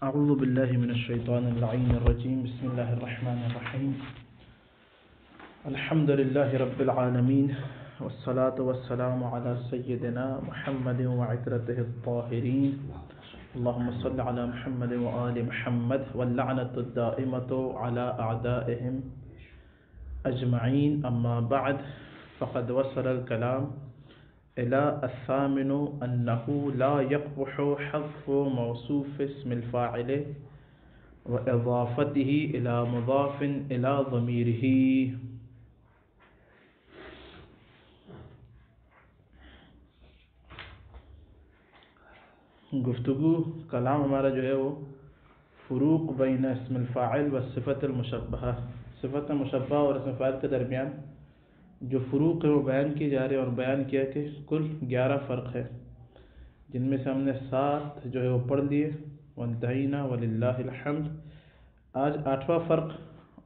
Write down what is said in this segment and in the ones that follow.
أعوذ بالله من الشيطان اللعين الرجيم. بسم الله الرحمن الرحيم. الحمد لله رب العالمين، والصلاة والسلام على سيدنا محمد وعترته الطاهرين. اللهم صل على محمد وآل محمد، واللعنة الدائمة على أعدائهم أجمعين. أما بعد، فقد وصل الكلام إلى الثامن أنه لا يقبح حذف موصوف اسم الفاعل وإضافته إلى مضاف إلى ضميره. گفتگو کلام ہمارا جو ہے وہ فروق بین اسم الفاعل و صفت المشبہہ، صفت مشبہہ اور اسم فاعل کے درمیان جو فروق ہے وہ بیان کی جا رہے ہیں، اور بیان کیا کہ کل 11 فرق ہے، جن میں سے ہم نے 7 جو ہے وہ پڑھ لیے، وانتہینا وللہ الحمد۔ آج 8واں فرق،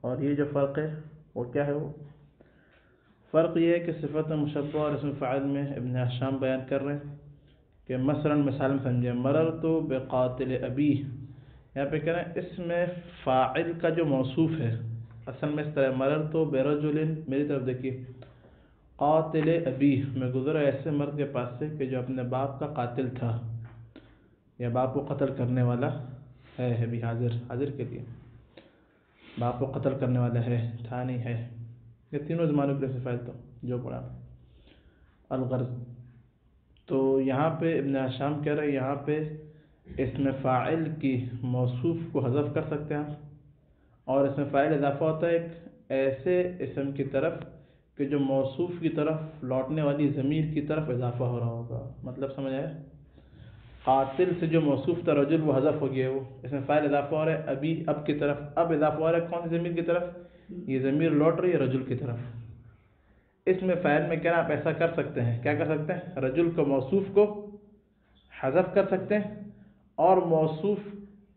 اور یہ جو فرق ہے وہ کیا ہے؟ وہ فرق یہ ہے کہ صفت مشبہہ اور اسم فاعل میں ابن ہشام بیان کر رہے ہیں کہ مثلا مثال میں سمجھیں، مررت بقاتل ابی، یہاں پہ کہہ رہے ہیں اس میں فاعل کا جو موصوف ہے اصل میں اس طرح مررت برجل، میری طرف دیکھیے، قاتل ابی، میں گزرا ایسے مرد کے پاس سے کہ جو اپنے باپ کا قاتل تھا، یا باپ کو قتل کرنے والا ہے، ابھی حاضر کے لیے باپ کو قتل کرنے والا ہے، تھا نہیں ہے، یہ تینوں زمانوں کے فاعل تو جو پڑھا الغرض۔ تو یہاں پہ ابن ہشام کہہ رہے ہیں یہاں پہ اسم فاعل کی موصوف کو حذف کر سکتے ہیں آپ، اور اسم فاعل اضافہ ہوتا ہے ایک ایسے اسم کی طرف کہ جو موصوف کی طرف لوٹنے والی ضمیر کی طرف اضافہ ہو رہا ہوگا۔ مطلب سمجھ آیا؟ قاتل سے جو موصوف تھا رجل، وہ حذف ہو گیا، وہ اسم فاعل اضافہ ہو رہا ہے ابھی، اب کی طرف، اب اضافہ ہو رہا ہے کون سی ضمیر کی طرف؟ یہ ضمیر لوٹ رہی ہے رجل کی طرف۔ اس میں فاعل میں کیا آپ ایسا کر سکتے ہیں، کیا کر سکتے ہیں؟ رجل کو موصوف کو حذف کر سکتے ہیں، اور موصوف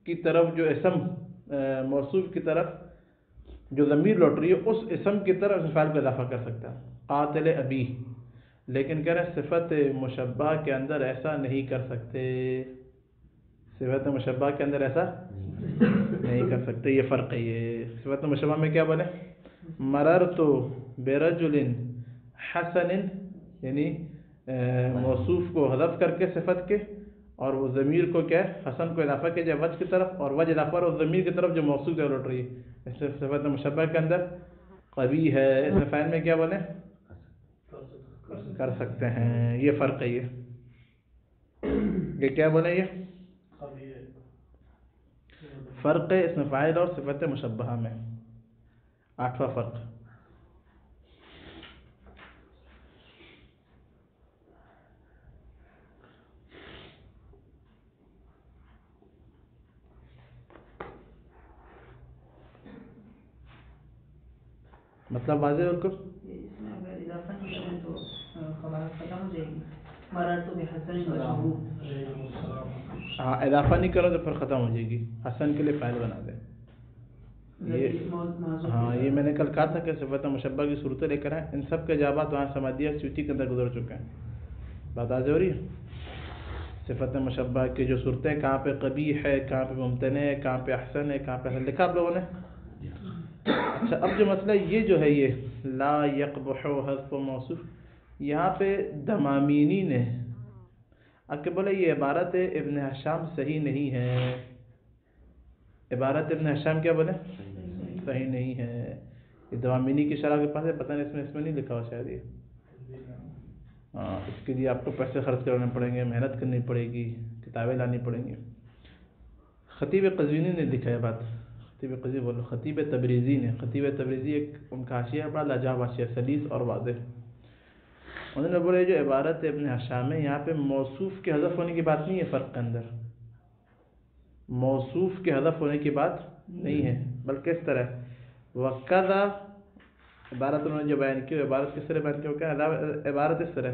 کی طرف جو اسم، موصوف کی طرف جو ضمیر لوٹ رہی ہے اس اسم کی طرف اس فاعل کو اضافہ کر سکتا ہے، قاتل ابی۔ لیکن کہہ رہے ہیں صفت مشبہہ کے اندر ایسا نہیں کر سکتے، صفت مشبہہ کے اندر ایسا نہیں کر سکتے، یہ فرق ہے۔ یہ صفت مشبہہ میں کیا بولے؟ مررت برجل حسن، یعنی موصوف کو حذف کر کے صفت کے، اور وہ ضمیر کو کیا ہے؟ حسن کو اضافہ کیا جائے وجہ کی طرف، اور وجہ اضافہ اور ضمیر کی طرف جو موصوف ہے لوٹ رہی ہے، اس سے صفت مشبہہ کے اندر قوی ہے۔ اس میں فاعل میں کیا بولے؟ کر سکتے ہیں، یہ فرق ہے۔ یہ کیا بولے؟ یہ فرق ہے اس میں فاعل اور صفت مشبہہ میں، 8واں فرق۔ مطلب واضح ہے؟ بالکل۔ اس میں اگر اضافہ نہیں کریں تو قواعد ختم ہو جائے گی۔ مررت بحسن وجهه، ہاں اضافہ نہیں کرو تو پھر ختم ہو جائے گی، حسن کے لیے فاعل بنا دیں۔ یہ ہاں، یہ میں نے کل کہا تھا کہ صفت مشبہہ کی صورتیں لے کر آئیں، ان سب کے جوابات وہاں سمادیہ سیوطی کے اندر گزر چکے ہیں، بات واضح ہو رہی ہے؟ صفت مشبہہ کی جو صورتیں، کہاں پہ قبیح ہے، کہاں پہ ممتنع ہے، کہاں پہ احسن ہے، کہاں پہ حسن، لکھا آپ لوگوں نے؟ اچھا، اب جو مسئلہ یہ جو ہے، یہ لا یقبح حذف موصوف، یہاں پہ دمامینی نے اب کہ بولے یہ عبارت ابن ہشام صحیح نہیں ہے، عبارت ابن ہشام کیا بولے؟ صحیح نہیں ہے۔ یہ دمامینی کی شرح کے پاس ہے، پتہ نہیں اس میں نہیں لکھا ہوا شاید یہ، ہاں، اس کے لیے آپ کو پیسے خرچ کرنے پڑیں گے، محنت کرنی پڑے گی، کتابیں لانی پڑیں گی۔ خطیب قزوینی نے لکھا ہے بات، خطیب تبریزی نے، خطیب تبریزی ایک ان کا حاشیہ ہے، بڑا لاجواب حاشیہ، سلیس اور واضح۔ انہوں نے بولے جو عبارت ابن ہشام ہے، یہاں پہ موصوف کے حذف ہونے کی بات نہیں ہے، فرق کے اندر موصوف کے حذف ہونے کی بات نہیں ہے، بلکہ اس طرح وَقَذَا، عبارت انہوں نے جو بیان کی، عبارت کس طرح بیان کی؟ عبارت اس طرح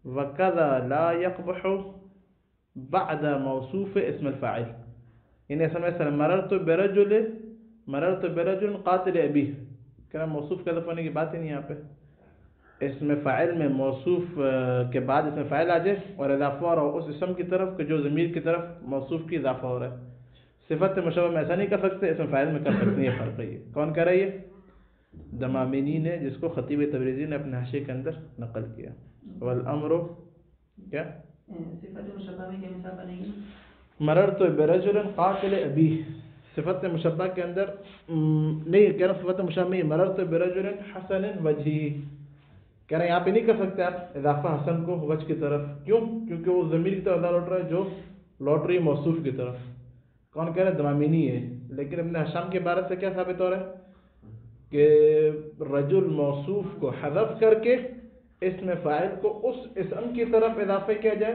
وَقَذَا لَا يَقْبُحُ بَعْدَ مَوْصُوفِ اسم الفاعل، یعنی اصل میں مررت برجل قاتل ابی، کہ موصوف کے حذف ہونے کی بات ہی نہیں یہاں پہ، اسم فاعل میں موصوف کے بعد اسم فاعل آ جائے اور اضافہ اور اس اسم کی طرف کہ جو ضمیر کی طرف موصوف کی اضافہ ہو رہا ہے، صفت مشبہ میں ایسا نہیں کر سکتے، اسم فاعل میں کر سکتے ہیں. یہ فرق ہے. یہ کون کہہ رہی ہے؟ دمامینی نے، جس کو خطیب تبریزی نے اپنے حاشیے کے اندر نقل کیا. والامر کیا صفت مشبہ میں کیا مثال بنے گی؟ مررت برجل قاتل ابی. صفت مشبہ کے اندر نہیں کہہ رہا، صفت مشبہ میں مررت برجل حسن وجہی کہہ رہے ہیں. یہاں پہ نہیں کر سکتے آپ اضافہ حسن کو وجہ کی طرف. کیوں؟ کیونکہ وہ ضمیر کی طرف لوٹ رہا ہے جو لوٹ رہی ہے موصوف کی طرف. کون کہہ رہے ہیں؟ دمامینی ہے. لیکن ابن ہشام کی عبارت سے کیا ثابت ہو رہا ہے کہ رجل موصوف کو حذف کر کے اسم فاعل کو اس اسم کی طرف اضافہ کیا جائے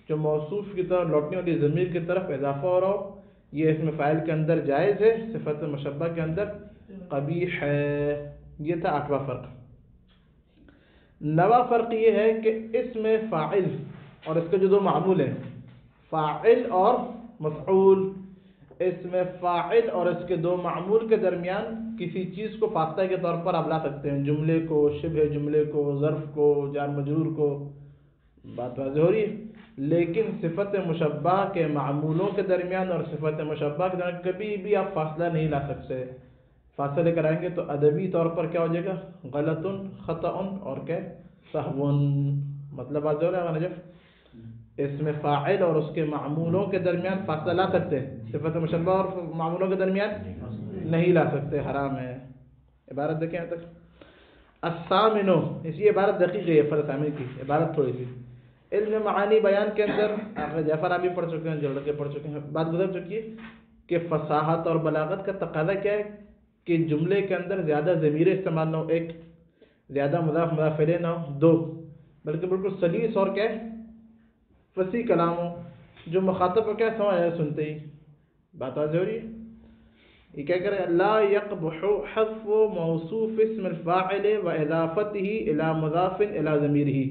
جو موصوف کی طرف لوٹنے والی ضمیر کی طرف اضافہ ہو رہا ہو. یہ اسم فاعل کے اندر جائز ہے، صفت مشبہ کے اندر قبیح ہے. یہ تھا 8واں فرق. 9واں فرق یہ ہے کہ اسم فاعل اور اس کے جو دو معمول ہیں فاعل اور مفعول، اسم فاعل اور اس کے دو معمول کے درمیان کسی چیز کو فاصلہ کے طور پر آپ لا سکتے ہیں. جملے کو، شبہ جملے کو، ظرف کو، جار مجرور کو. بات واضح ہو رہی ہے. لیکن صفت مشبہ کے معمولوں کے درمیان اور صفت مشبہ کے درمیان کبھی بھی آپ فاصلہ نہیں لا سکتے. فاصلہ لے کر آئیں گے تو ادبی طور پر کیا ہو جائے گا؟ غلط، خطأ اور کیا سہو. مطلب بات جو ہے نجف اسم فاعل اور اس کے معمولوں کے درمیان فاصلہ لا سکتے ہیں، صفت مشبہ اور معمولوں کے درمیان نہیں لا سکتے، حرام ہے. عبارت دیکھیں یہاں تک. الثامنو، اس یہ عبارت دقیق ہے، فرد ثامن کی عبارت تھوڑی سی. علم معانی بیان کے اندر جعفر آپ بھی پڑھ چکے ہیں، جوڑ کے پڑھ چکے ہیں، بات گزر چکی ہے کہ فصاحت اور بلاغت کا تقاضا کیا ہے کہ جملے کے اندر زیادہ ضمیریں استعمال نہ ہو، ایک زیادہ مضاف مضاف الیہ نہ ہو، دو بلکہ بالکل سلیس اور کیا ہے فصیح کلام ہو جو مخاطب کو کیا سمجھ آئے سنتے ہی. بات واضح ہو رہی ہے. یہ کیا کرے؟ لا يقبح حذف موصوف اسم الفاعل واضافته الى مضاف الى ضمیرہ.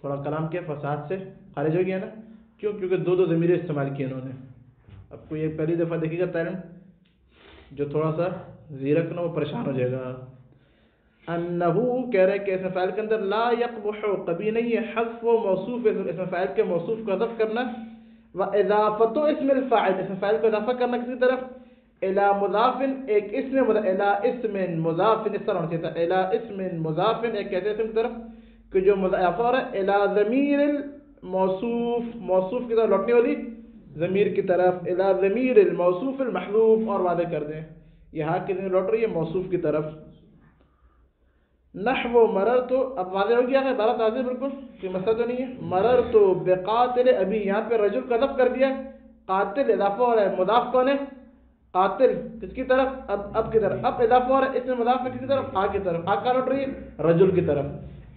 تھوڑا کلام کے فساد سے خارج ہو گیا نا. کیوں؟ کیونکہ دو ضمیریں استعمال کی انہوں نے. اب کوئی ایک پہلی دفعہ دیکھے گا طالب جو تھوڑا سا زیرک نہ وہ پریشان ہو جائے گا. انہو کہہ رہے کہ اسم فاعل کے اندر لا یقبح کبھی نہیں ہے حذف موصوف اسم فاعل کے موصوف کو حذف کرنا و اضافت اسم الفاعل اسم فاعل کو اضافہ کرنا کسی طرف الى مضاف ایک اسم الى اسم مضاف اس طرح ہونا چاہیے تھا الى اسم مضاف ایک ایسے اسم کی طرف کہ جو مضاف ہے الى ضمیر الموصوف موصوف کی طرف لوٹنے والی ضمیر کی طرف الى ضمیر الموصوف المحذوف. اور واضح کر دیں یہاں کی ضمیر لوٹ رہی ہے موصوف کی طرف. نحو مررت، اب واضح ہو گیا ہے عبارت واضح بالکل، کوئی مسئلہ تو نہیں ہے. مررت بقاتل ابی، یہاں پہ رجل کا ضبط کر دیا، قاتل اضافہ ہو رہا ہے، مضاف کون ہے؟ قاتل. کس کی طرف؟ اب کی طرف. اب اضافہ ہو رہا ہے، اس میں مضاف ہے کس کی طرف؟ آ کی طرف. آ کہاں لوٹ رہی ہے؟ رجل کی طرف.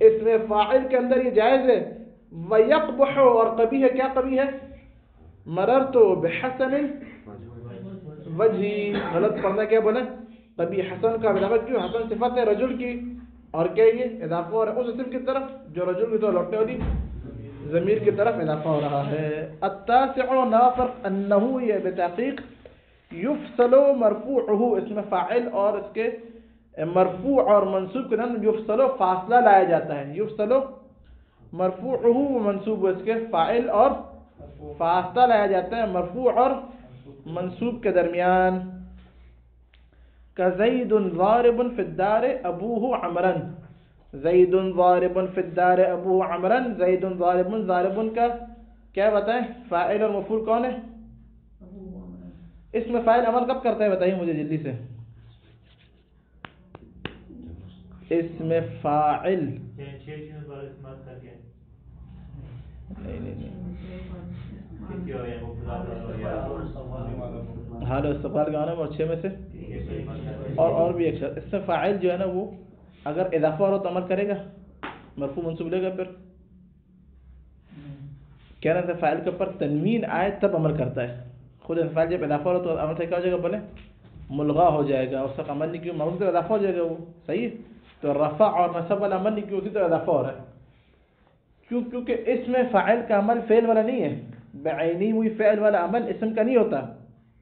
اس میں فاعل کے اندر یہ جائز ہے. ویقبح اور قبیح ہے. کیا قبیح ہے؟ مررت بحسن وجہی، غلط پڑھنا کیا بولے؟ قبیح. حسن کا اضافہ کیوں؟ حسن صفت ہے رجل کی، اور کیا یہ اضافہ ہو رہا ہے اس اسم کی طرف جو رجل کی طرف لوٹنے والی ضمیر کی طرف اضافہ ہو رہا ہے. التاسع نافرق انہ، یہ بتحقیق یفصل مرفوعہ، اسم فاعل اور اس کے مرفوع اور منصوب کے درمیان یفصل فاصلہ لایا جاتا ہے. یفصل مرفوعہ منصوب، اس کے فاعل اور فاصلہ لایا جاتا ہے مرفوع اور منصوب کے درمیان. زید ضارب فی الدار ابوہ عمرا، زید ضارب فی الدار ابوہ عمرا. زید ضارب، ضارب کا کیا بتائیں فاعل اور مفعول کون ہے؟ اس میں فاعل عمل کب کرتا ہے بتائیے مجھے جلدی سے. اس میں فاعل حال استقبال کا آنا اور 6 میں سے اور بھی ایک شرط. اس سے فاعل جو ہے نا وہ اگر اضافہ ہو تو عمل کرے گا، مرفوع منصوب لے گا. پھر کہہ رہے تھے فاعل کے اوپر تنوین آئے تب عمل کرتا ہے. خود فاعل جب اضافہ ہو تو عمل سے کیا ہو جائے گا؟ بولے ملغا ہو جائے گا. اس کا عمل نہیں کیوں؟ معروف سے اضافہ ہو جائے گا وہ صحیح. تو رفع اور نصب والا عمل نہیں کیوں؟ اسی طرح اضافہ ہو رہا ہے. کیوں؟ کیونکہ اس میں فاعل کا عمل فعل والا نہیں ہے. بعینی ہوئی فعل والا عمل اسم کا نہیں ہوتا.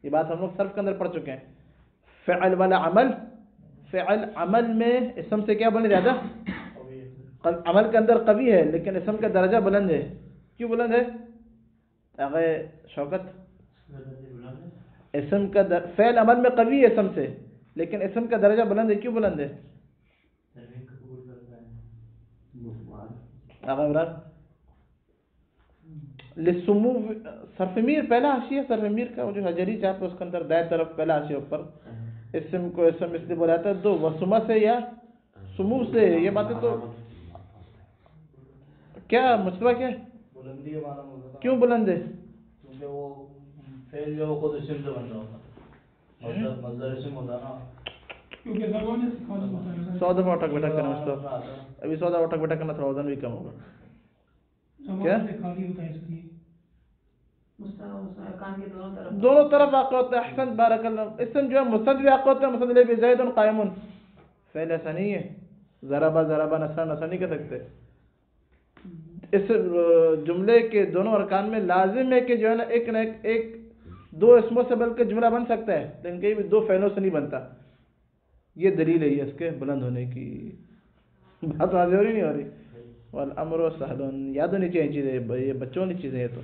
یہ بات ہم لوگ صرف کے اندر پڑھ چکے ہیں. فعل والا عمل، فعل عمل میں اسم سے کیا بنے زیادہ؟ عمل کے اندر قوی ہے لیکن اسم کا درجہ بلند ہے. کیوں بلند ہے؟ اگر شوکت اسم کا فعل عمل میں قوی ہے اسم سے، لیکن اسم کا درجہ بلند ہے. کیوں بلند ہے؟ لسمو صرف میر پہلا حاشیہ، صرف میر کا وہ جو حجری چاپ ہے اس کے اندر دائیں طرف پہلا حاشیہ اوپر. اسم کو اسم اس لیے بولا جاتا ہے دو، وسما سے یا سمو سے. یہ باتیں تو کیا مصطفیٰ کیا بلندی کے معنی میں کیوں بلند ہے؟ کیونکہ وہ فعل جو خود اسم سے بن رہا ہوتا، مصدر اسم ہوتا نا. کیونکہ زبان سے خاص ہوتا ہے. 100 دفعہ اٹھک بیٹھک کرنا مصطفیٰ، ابھی 100 دفعہ اٹھک بیٹھک کرنا تھوڑا وزن بھی کم ہوگا. کیا زبان سے خالی ہوتا ہے اس لیے کان کے دونوں طرف واقع ہوتا ہے. احسن بارک اللہ. اسم جو ہے مسند بھی واقع ہوتا ہے، مسند علیہ زید قائم. فعل ایسا نہیں ہے ضربا ضربا نصر نصر نہیں کر سکتے. اس جملے کے دونوں ارکان میں لازم ہے کہ جو ہے نا ایک دو اسموں سے بلکہ جملہ بن سکتا ہے، لیکن کہیں بھی دو فعلوں سے نہیں بنتا. یہ دلیل ہے اس کے بلند ہونے کی. بات واضح ہو رہی نہیں ہو رہی؟ والامر سہل. یاد ہونی چاہیے چیزیں، یہ بچوں والی چیزیں. یہ تو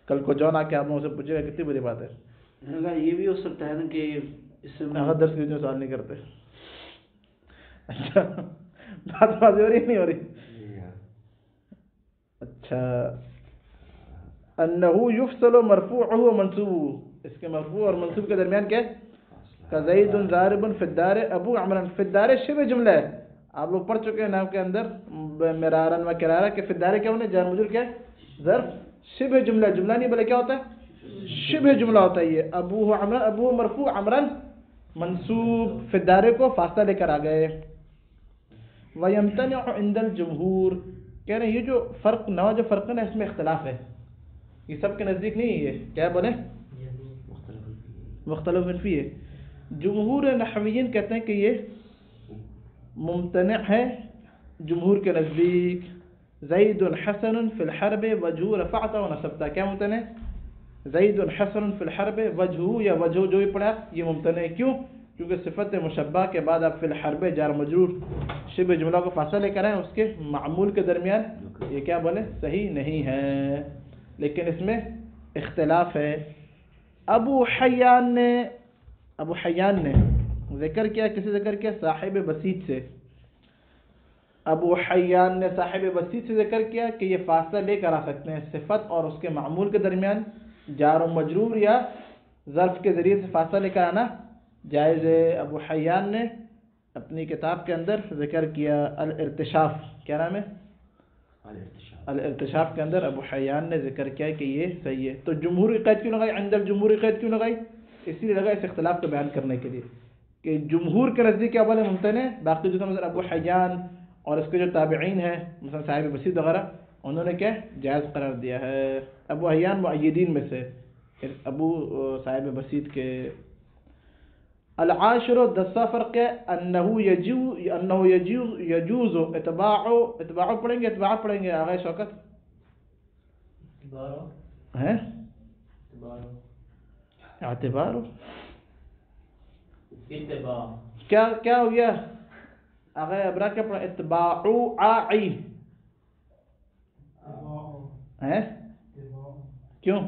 کل کو جون آ کے آپ سے پوچھے گا کتنی بڑی بات ہے. یہ بھی ہو سکتا ہے نا کہ اس سے درس کی سوال نہیں کرتے. اچھا بات واضح ہو رہی نہیں ہو رہی؟ اچھا. انہو یفصل مرفوعہ و منصوبہ، اس کے مرفوع اور منصوب کے درمیان کیا ہے؟ کزید ضارب فی الدار ابو عمران. فی الدار شبہ جملہ ہے، آپ لوگ پڑھ چکے ہیں نام کے اندر مرارن و کرارا کہ فی الدار کیا ہونے جار مجرور کیا ہے؟ ظرف. شبہ جملہ، جملہ نہیں بلکہ کیا ہوتا ہے؟ شبہ جملہ ہوتا ہے. یہ ابو عمران، ابو مرفوع عمران منصوب. فی الدار کو فاصلہ لے کر آ گئے. وَيَمْتَنِعُ عِنْدَ الْجُمْهُورِ، کہہ رہے ہیں یہ جو فرق نوا جو فرق ہے نا اس میں اختلاف ہے، یہ سب کے نزدیک نہیں ہے. یہ کیا بولے؟ مختلف فی ہے. جمہور نحویین کہتے ہیں کہ یہ ممتنع ہے جمہور کے نزدیک. زید حسن فی الحرب وجہ رفعت و نصبتا. کیا ممتنع؟ زید حسن فی الحرب وجہ یا وجہ جو بھی پڑھا یہ ممتنع ہے. کیوں؟ کیونکہ صفت مشبہ کے بعد آپ فی الحرب جار مجرور شبہ جملہ کو فاصلہ لے کر آئیں، اس کے معمول کے درمیان یہ کیا بولے؟ صحیح نہیں ہے. لیکن اس میں اختلاف ہے. ابو حیان نے ذکر کیا، کسی ذکر کیا؟ صاحب بسیط سے. ابو حیان نے صاحب بسیط سے ذکر کیا کہ یہ فاصلہ لے کر آ سکتے ہیں صفت اور اس کے معمول کے درمیان. جار و مجرور یا ظرف کے ذریعے سے فاصلہ لے کر آنا جائز ہے. ابو حیان نے اپنی کتاب کے اندر ذکر کیا الارتشاف. کیا نام ہے؟ الارتشاف کے اندر ابو حیان نے ذکر کیا کہ یہ صحیح ہے. تو جمہوری قید کیوں لگائی؟ عند الجمہوری قید کیوں لگائی؟ اسی لیے لگا اس اختلاف کو بیان کرنے کے لیے کہ جمہور کے نزدیک کیا بولے ممتنع ہے. باقی جو مثلا ابو حیان اور اس کے جو تابعین ہیں مثلا صاحب بسیط وغیرہ انہوں نے کیا جائز قرار دیا ہے. ابو حیان مؤیدین میں سے، ابو صاحب بسیط کے. العاشر 10 فرق ہے انہو یجوز اتباع پڑھیں گے، اتباع پڑھیں گے آغا شوکت ہیں اعتبار کیا ہو گیا آغا ابرا کیا پڑھا؟ اتباع آئی ہیں کیوں؟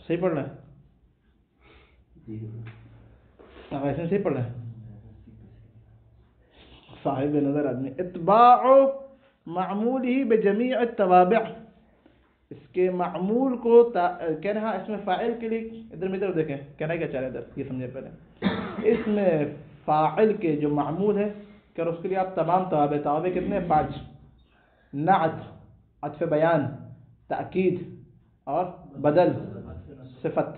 صحیح پڑھنا ہے آغا ایسے صحیح پڑھنا ہے. صاحب نظر آدمی. اتباع معمول ہی بجمیع التوابع، اس کے معمول کو کہنا ہے اس میں فاعل کے لیے ادھر دیکھیں کہنا ہے کیا چاہ رہے ادھر یہ سمجھے پہلے. اس میں فاعل کے جو معمول ہے کہ اس کے لیے آپ تمام توابع کتنے؟ 5. نعت، عطف بیان، تأکید اور بدل صفت.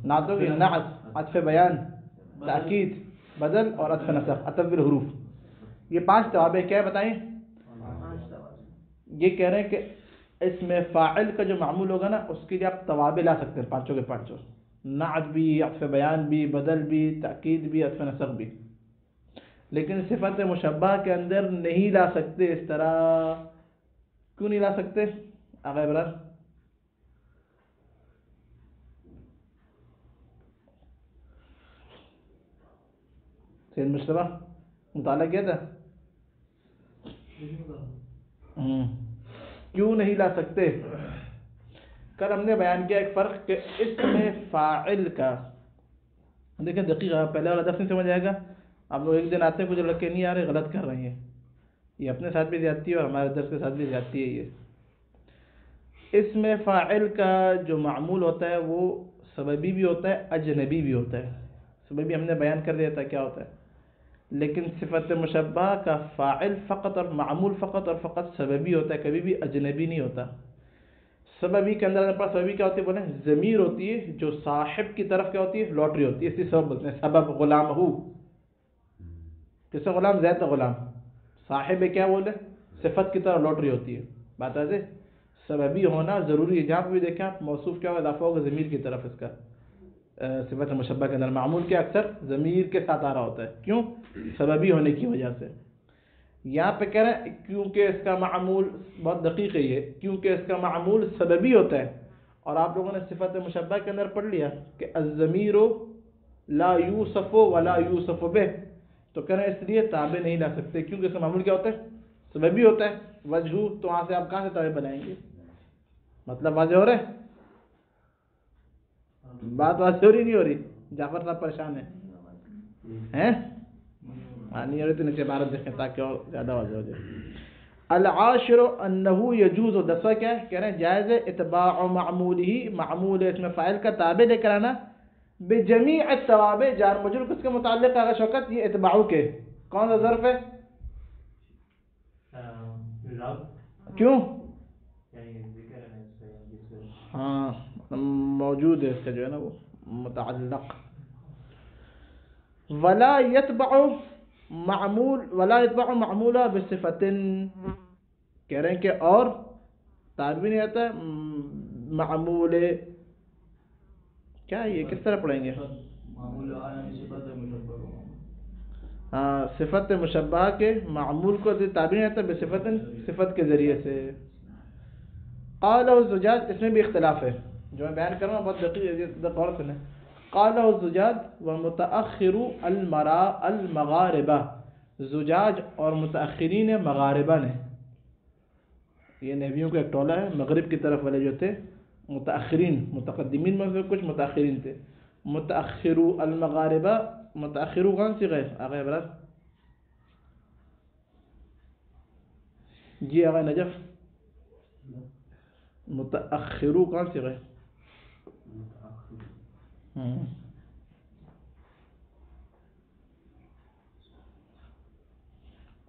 نعتوں کی نعت، عطف بیان، تأکید، بدل اور عطف نسخ، عطف بالحروف. یہ 5 توابع کیا ہے بتائیں؟ یہ کہہ رہے ہیں کہ اس میں فاعل کا جو معمول ہوگا نا اس کے لیے آپ توابع لا سکتے ہیں 5 کے 5. نعت بھی، عطف بیان بھی، بدل بھی، تأکید بھی، عطف نسخ بھی. لیکن صفت مشبہ کے اندر نہیں لا سکتے اس طرح. کیوں نہیں لا سکتے آغا ابرار؟ سید مشتبہ مطالعہ کیا تھا؟ کیوں نہیں لا سکتے؟ کل ہم نے بیان کیا ایک فرق کہ اسم فاعل کا، دیکھیں دقیقہ پہلے والا دفعہ نہیں سمجھ آئے گا. آپ لوگ ایک دن آتے ہیں کچھ لڑکے نہیں آ رہے، غلط کر رہے ہیں. یہ اپنے ساتھ بھی زیادتی ہے اور ہمارے درس کے ساتھ بھی زیادتی ہے. یہ اسم فاعل کا جو معمول ہوتا ہے وہ سببی بھی ہوتا ہے، اجنبی بھی ہوتا ہے. سببی ہم نے بیان کر دیا تھا کیا ہوتا ہے، لیکن صفت مشبہ کا فاعل فقط اور معمول فقط اور فقط سببی ہوتا ہے، کبھی بھی اجنبی نہیں ہوتا. سببی کے اندر پر سببی کیا ہوتی ہے، بولیں ضمیر ہوتی ہے جو صاحب کی طرف کیا ہوتی ہے، لوٹری ہوتی ہے. اسی سبب بولتے ہیں سبب غلام ہو، کس غلام؟ زید غلام. صاحب کیا بولے، صفت کی طرف لوٹری ہوتی ہے. بات ایسے سببی ہونا ضروری ہے. جہاں پہ بھی دیکھیں آپ موصوف کیا ہوگا، اضافہ ہوگا ضمیر کی طرف. اس کا صفت مشبہ کے اندر معمول کے اکثر ضمیر کے ساتھ آ رہا ہوتا ہے. کیوں؟ سببی ہونے کی وجہ سے. یہاں پہ کہہ رہے ہیں کیونکہ اس کا معمول بہت دقیق ہے یہ، کیونکہ اس کا معمول سببی ہوتا ہے. اور آپ لوگوں نے صفت مشبہ کے اندر پڑھ لیا کہ الضمیر لا یوصف ولا یوصف بہ، تو کہہ رہے ہیں اس لیے تابع نہیں لا سکتے کیونکہ اس کا معمول کیا ہوتا ہے، سببی ہوتا ہے. وجہ تو وہاں سے آپ کہاں سے تابع بنائیں گے؟ مطلب واضح ہو رہا ہے؟ بات واضح ہو رہی نہیں ہو رہی؟ جعفر صاحب پریشان ہیں؟ نہیں ہو رہی تو نیچے عبارت دیکھیں تاکہ اور زیادہ واضح ہو جائے. العاشر انہ یجوز، دسواں کیا ہے، کہہ رہے ہیں جائز اتباع معمولہ، معمول اسم فاعل کا تابع لے کر آنا، بجمیع التوابع، جار مجرور کس کے متعلق ہے شوکت؟ یہ اتباع کے. کون سا ظرف ہے؟ کیوں؟ ہاں موجود ہے اس کا جو ہے نا وہ متعلق. ولا یتبع معمول، ولا یتبع معمولہ بصفت، کہہ رہے ہیں کہ اور تابع نہیں آتا معمول، کیا یہ کس طرح پڑھیں گے؟ ہاں صفت مشبہ کے معمول کو تابع نہیں آتا بصفت، صفت کے ذریعے سے. قالہ الزجاج، اس میں بھی اختلاف ہے جو میں بیان کر رہا ہوں، بہت دقیق غور سنیں. قالہ الزجاج ومتأخر المغاربہ، زجاج اور متأخرین مغاربہ نے، یہ نحویوں کا ایک ٹولہ ہے، مغرب کی طرف والے جو تھے متأخرین، متقدمین میں سے کچھ متأخرین تھے. متأخر المغاربہ، متأخر کون سی غیر آغا ابراز؟ جی آغا نجف، متأخر کون سی غیر؟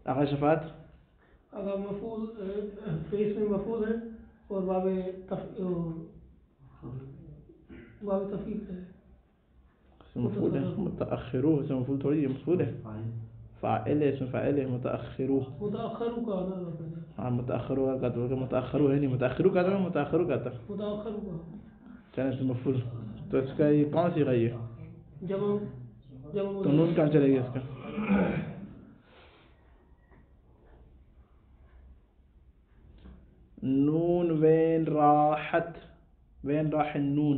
آغا شفاعت. اگر مفعول فیس میں مفعول ہے اور باب تفعیل ہے، مفعول ہے. متأخر اس میں مفعول تھوڑی ہے، مفعول ہے، فاعل ہے، اس میں فاعل ہے. متأخر متأخر کا آنا ہے. ہاں متأخر کا تو متأخر ہے نہیں، متأخر کا تھا، متأخر کا تھا، متأخر کا چلیں اس میں مفعول. تو اس کا یہ کون سی غیر ہے؟ جمع تو نون کہاں چلے گی اس کا؟ نون وین راحت، وین راح النون.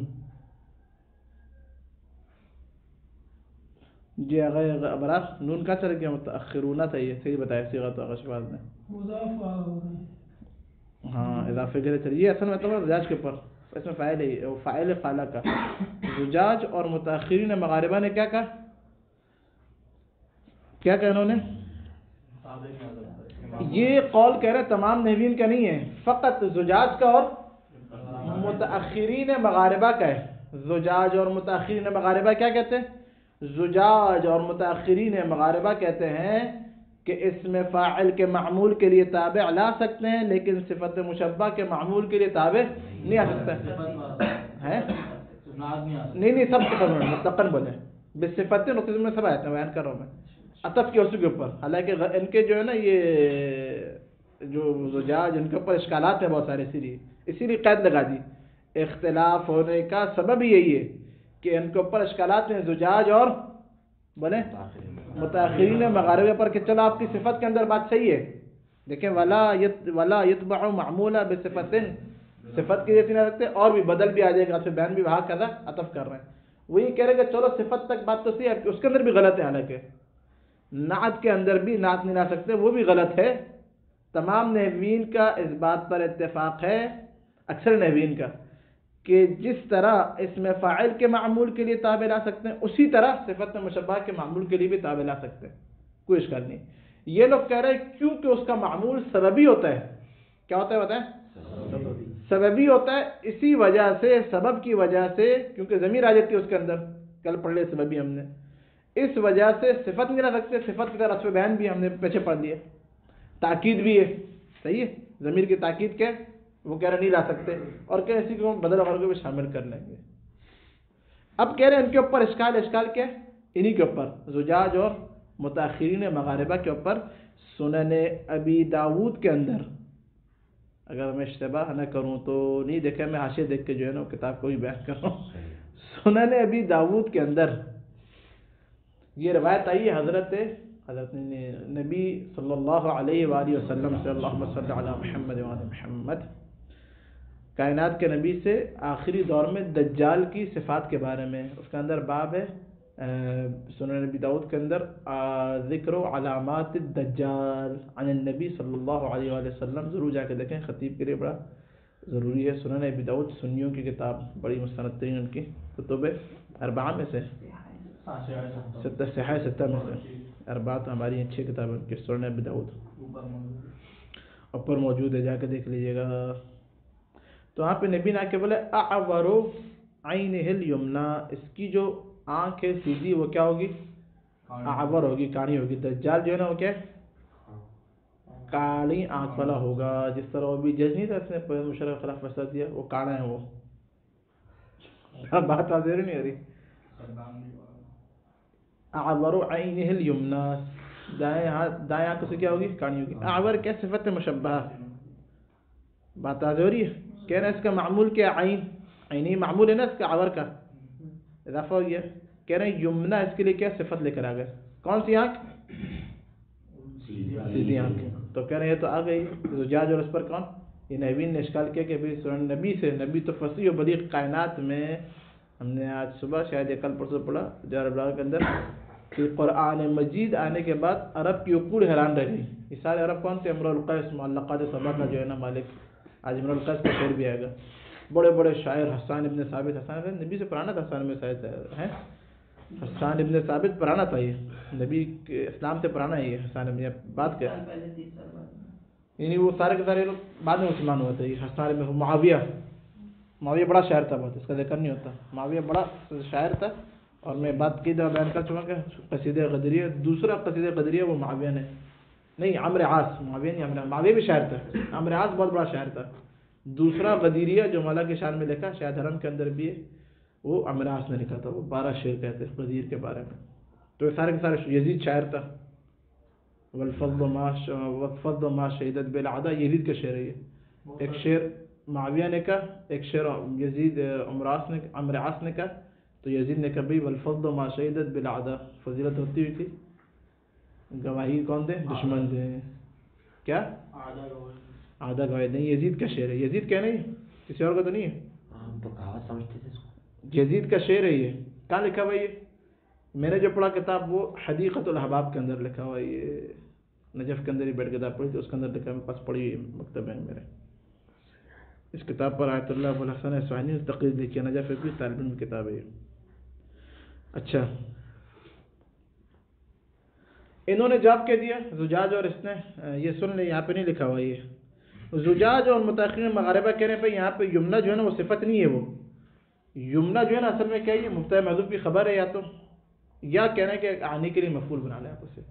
جی اگر ابراز نون کا چلے گیا، متأخرون تھا، یہ صحیح بتایا صیغہ تو اغشباز نے. ہاں اضافے کے لیے چلیے. یہ اصل میں تو زجاج کے اوپر، اس میں فاعل ہے، وہ فاعل قالہ کا. زجاج اور متأخرین مغاربہ نے کیا کہا؟ کیا کہا انہوں نے؟ یہ قول کہہ رہے تمام نحوین کا نہیں ہے، فقط زجاج کا اور متأخرین مغاربہ کا ہے. زجاج اور متأخرین مغاربہ کیا کہتے ہیں؟ زجاج اور متأخرین مغاربہ کہتے ہیں کہ اسم فاعل کے معمول کے لیے تابع لا سکتے ہیں، لیکن صفت مشبہ کے معمول کے لیے تابع نہیں آ سکتا ہے. نہیں سب صفت مطلقاً بولے بصفت نقطے میں سب آئے تھے، بیان کر رہا ہوں میں عطف کی اصول کے اوپر. حالانکہ ان کے جو ہے نا یہ جو زجاج ان کے اوپر اشکالات ہیں بہت سارے، اسی لیے قید لگا دی. اختلاف ہونے کا سبب یہی ہے کہ ان کے اوپر اشکالات ہیں زجاج اور بولے متأخرین مغاربہ پر، کہ چلو آپ کی صفت کے اندر بات صحیح ہے، دیکھیں ولا یتبع معمولہ بصفت، صفت کی جیسی نہ رکھتے، اور بھی بدل بھی آ جائے گا، پھر بیان بھی وہاں کذا عطف کر رہے ہیں. وہی کہہ رہے کہ چلو صفت تک بات تو صحیح ہے، اس کے اندر بھی غلط ہے. حالانکہ نعت کے اندر بھی نعت نہیں لا سکتے، وہ بھی غلط ہے، تمام نحوین کا اس بات پر اتفاق ہے، اکثر نحوین کا، کہ جس طرح اسم فاعل کے معمول کے لیے تابع لا سکتے ہیں اسی طرح صفت مشبہ کے معمول کے لیے بھی تابع لا سکتے ہیں، کوئی اشکال نہیں۔ یہ لوگ کہہ رہے ہیں کیونکہ اس کا معمول سببی ہوتا ہے، کیا ہوتا ہے بتائیں؟ سببی ہوتا ہے، اسی وجہ سے، سبب کی وجہ سے، کیونکہ ضمیر آ جاتی ہے اس کے اندر، کل پڑھ لے سببی ہم نے، اس وجہ سے صفت نہیں لا سکتے، صفت کی طرح رفع بیان بھی ہم نے پیچھے پڑھ لیا، تاکید بھی ہے، صحیح ہے، ضمیر کی تاکید کے وہ کہہ رہے نہیں لا سکتے، اور کہ اسی کو بدل وغیرہ کو بھی شامل کر لیں گے۔ اب کہہ رہے ہیں ان کے اوپر اشکال کیا ہے؟ انہی کے اوپر، زجاج اور متاخرین مغاربہ کے اوپر سنن ابی داود کے اندر، اگر میں اشتباہ نہ کروں تو نہیں دیکھا، میں حاشیہ دیکھ کے جو ہے نا کتاب کو بھی بیان کر رہا ہوں، سنن ابی داود کے اندر یہ روایت آئی ہے حضرت نبی صلی اللہ علیہ وآلہ وسلم سے، اللہم صلی علی محمد وعلی محمد، کائنات کے نبی سے آخری دور میں دجال کی صفات کے بارے میں، اس کے اندر باب ہے سنن نبی داؤد کے اندر، ذکر و علامات الدجال عن النبی صلی اللہ علیہ وآلہ وسلم، ضرور جا کے دیکھیں، خطیب کے لیے بڑا ضروری ہے۔ سنن نبی داؤد سنیوں کی کتاب، بڑی مستند ترین ان کی کتب اربعہ میں سے، ستہ میں سے، اربعہ تو ہماری اچھی کتاب ہے سنن نبی داؤد، اوپر موجود ہے، جا کے دیکھ لیجیے گا۔ تو وہاں پہ نبی نے آ کے بولے اعور عینہ الیمنی، اس کی جو آنکھ ہے سیدھی وہ کیا ہوگی؟ اعور ہوگی، کاڑی ہوگی۔ دجال جو ہے نا وہ کیا ہے؟ کاڑی آنکھ والا ہوگا، جس طرح وہ بھی جج نہیں تھا، اس نے مشرف کے خلاف فیصلہ دیا، وہ کاڑا ہے وہ۔ بات حاضر نہیں ہو رہی؟ اعور عینہ الیمنی، دائیں آنکھ سے کیا ہوگی؟ کاڑی ہوگی۔ اعور کیا صفت مشبہہ، بات حاضر ہو رہی ہے؟ کہہ رہے ہیں اس کا معمول کیا؟ عین، عینی معمول ہے نا اس کا، اعور کا اضافہ ہو گیا۔ کہہ رہے ہیں یمنا اس کے لیے کیا صفت لے کر آ گئے؟ کون سی آنکھ؟ سیدھی آنکھ۔ تو کہہ رہے ہیں یہ تو آ گئی زجاج، اور اس پر کون؟ یہ نحوین نے اشکال کیا کہ سنن نبی سے، نبی تو فصیح و بلیغ کائنات میں، ہم نے آج صبح شاید کل پرسوں پڑھا جوہر البلاغہ کے اندر کہ قرآن مجید آنے کے بعد عرب کی عقول حیران رہ گئی۔ یہ سارے عرب کون تھے؟ امرؤ القیس، معلقات صبا کا جو ہے نا مالک، آج امرؤ القیس کا شعر بھی آئے گا، بڑے بڑے شاعر، حسان ابن ثابت، حسان نبی سے پرانا تھا، حسان ابن ثابت ہے، حسان ابن ثابت پرانا تھا، یہ نبی کے اسلام سے پرانا ہے، یہ حسان ابن، بات کیا یعنی وہ سارے کے سارے لوگ بعد میں مسلمان ہوئے تھے۔ حسان ابن معاویہ بڑا شاعر تھا، بہت اس کا ذکر نہیں ہوتا، معاویہ بڑا شاعر تھا، اور میں بات کی دفعہ بیان کر چکا کہ قصیدہ غدریہ، دوسرا قصیدہ غدریہ وہ معاویہ نے نہیں، عمرو عاص، معاویہ نہیں، معاویہ بھی شاعر تھا، عمرو عاص بہت بڑا شاعر تھا۔ دوسرا غدیریہ جو مولا کی شان میں لکھا، شاید حرم کے اندر بھی ہے، وہ عمرو عاص نے لکھا تھا، وہ 12 شعر کہتے ہیں غدیر کے بارے میں۔ تو یہ سارے کے سارے، یزید شاعر تھا، والفضل ما شہدت بالعدا، یزید کا شعر ہے یہ، ایک شعر معاویہ نے کہا، ایک شعر یزید عمرو عاص نے کہا، تو یزید نے کہا بھائی والفضل ما شہدت بالعدا، فضیلت ہوتی ہوئی تھی، گواہی کون دے؟ دشمن دے، کیا؟ آدھا گواہی دیں، یزید کا شعر ہے، یزید کیا نہیں، کسی اور کا تو نہیں ہے، سمجھتے تھے اس کو، یزید کا شعر ہے یہ۔ کہاں لکھا ہوا یہ؟ میں نے جو پڑھا کتاب وہ حدیقۃ الاحباب کے اندر لکھا ہوا ہے، یہ نجف کے اندر ہی بیٹھ کتاب پڑھی تھی، اس کے اندر لکھا، میرے پاس پڑھی ہوئی مکتب ہے میرے، اس کتاب پر آیت اللہ ابو الحسن اصفہانی نے تقریر لکھی ہے، نجف کی طالب علم کی کتاب ہے یہ۔ اچھا، انہوں نے جواب کہہ دیا زجاج، اور اس نے یہ سن لیں، یہاں پہ نہیں لکھا ہوا یہ، زجاج اور متاخرین مغاربہ کہنے پہ یہاں پہ یمنا جو ہے نا وہ صفت نہیں ہے، وہ یمنا جو ہے نا اصل میں کیا ہے، یہ مبتدا محذوف کی خبر ہے، یا تو یا کہنا ہے کہ آنے کے لیے مفعول بنا لیں آپ اسے۔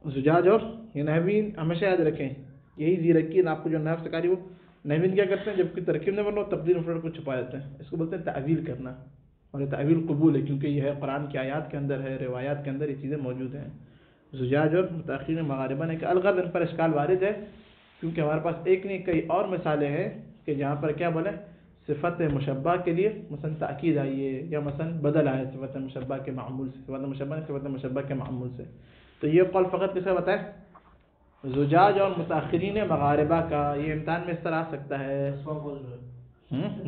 زجاج اور یہ نحوین ہمیشہ یاد رکھیں، یہی زیرکی آپ کو جو نحو سکھا رہی وہ نحوین کیا کرتے ہیں، جب کوئی ترکیب نہ بنو تقدیر مفرد کو چھپا دیتے ہیں، اس کو بولتے ہیں تعویل کرنا، اور یہ تعویل قبول ہے کیونکہ یہ ہے قرآن کی آیات کے اندر ہے، روایات کے اندر یہ چیزیں موجود ہیں۔ زجاج اور متاخرین مغاربہ نے کہا الغرض ان پر اشکال وارد ہے، کیونکہ ہمارے پاس ایک نہیں کئی اور مثالیں ہیں کہ جہاں پر کیا بولے صفت مشبہ کے لیے مثلا تاکید آئی ہے، یا مثلا بدل آئے صفت مشبہ کے معمول سے، صفت مشبہ کے معمول سے۔ تو یہ قول فقط کس کا بتائیں؟ زجاج اور متاخرین مغاربہ کا، یہ امتحان میں اس طرح آ سکتا ہے،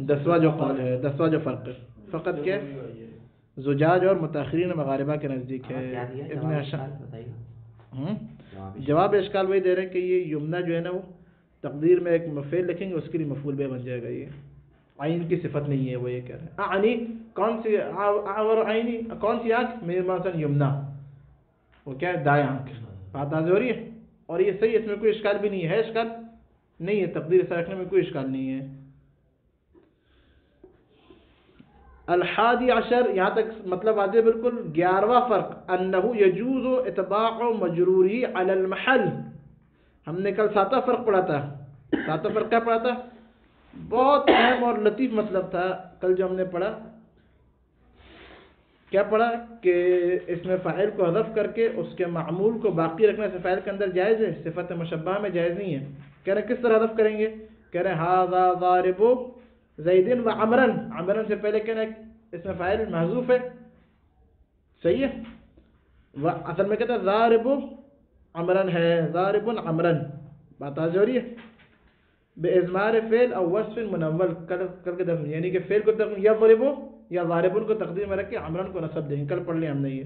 10واں جو قول ہے، 10واں جو فرق ہے، فقط کیا زجاج اور متاخرین مغاربہ کے نزدیک ہے۔ ابن جواب اشکال وہی دے رہے ہیں کہ یہ یمنا جو ہے نا وہ تقدیر میں ایک مفعول لکھیں گے، اس کے لیے مفعول بے بن جائے گا، یہ عین کی صفت نہیں ہے، وہ یہ کہہ رہے ہیں اعنی کون سی اور عینی کون سی آنکھ، میرے مثلا یمنا، وہ کیا ہے دائیں آنکھ، بات واضح ہو رہی ہے، اور یہ صحیح، اس میں کوئی اشکال بھی نہیں ہے، اشکال نہیں ہے، تقدیر ایسا رکھنے میں کوئی اشکال نہیں ہے۔ الحادی عشر، یہاں تک مطلب واضح بالکل۔ 11واں فرق، انہ یجوز اتباع مجروری علی المحل، ہم نے کل 7واں فرق پڑھا تھا، 7واں فرق کیا پڑھا تھا، بہت اہم اور لطیف مطلب تھا کل جو ہم نے پڑھا، کیا پڑھا کہ اس میں فاعل کو حذف کر کے اس کے معمول کو باقی رکھنا سے فاعل کے اندر جائز ہے، صفت مشبہ میں جائز نہیں ہے۔ کہہ رہے کس طرح حذف کریں گے، کہہ رہے ھذا ضارب زید و عمرن، عمرن سے پہلے کہنا اس میں فاعل محذوف ہے، صحیح ہے، اصل میں کہتا ہے ضارب عمرن ہے، ضارب عمرن، بات آج ہو رہی ہے، بے ازمار فعل او وصف منول کر کے دفن، یعنی کہ فعل کو یا ضربو یا ضاربن کو تقدیر میں رکھ کے عمرن کو نصب دیں گے، کل پڑھ لیں ہم نے یہ۔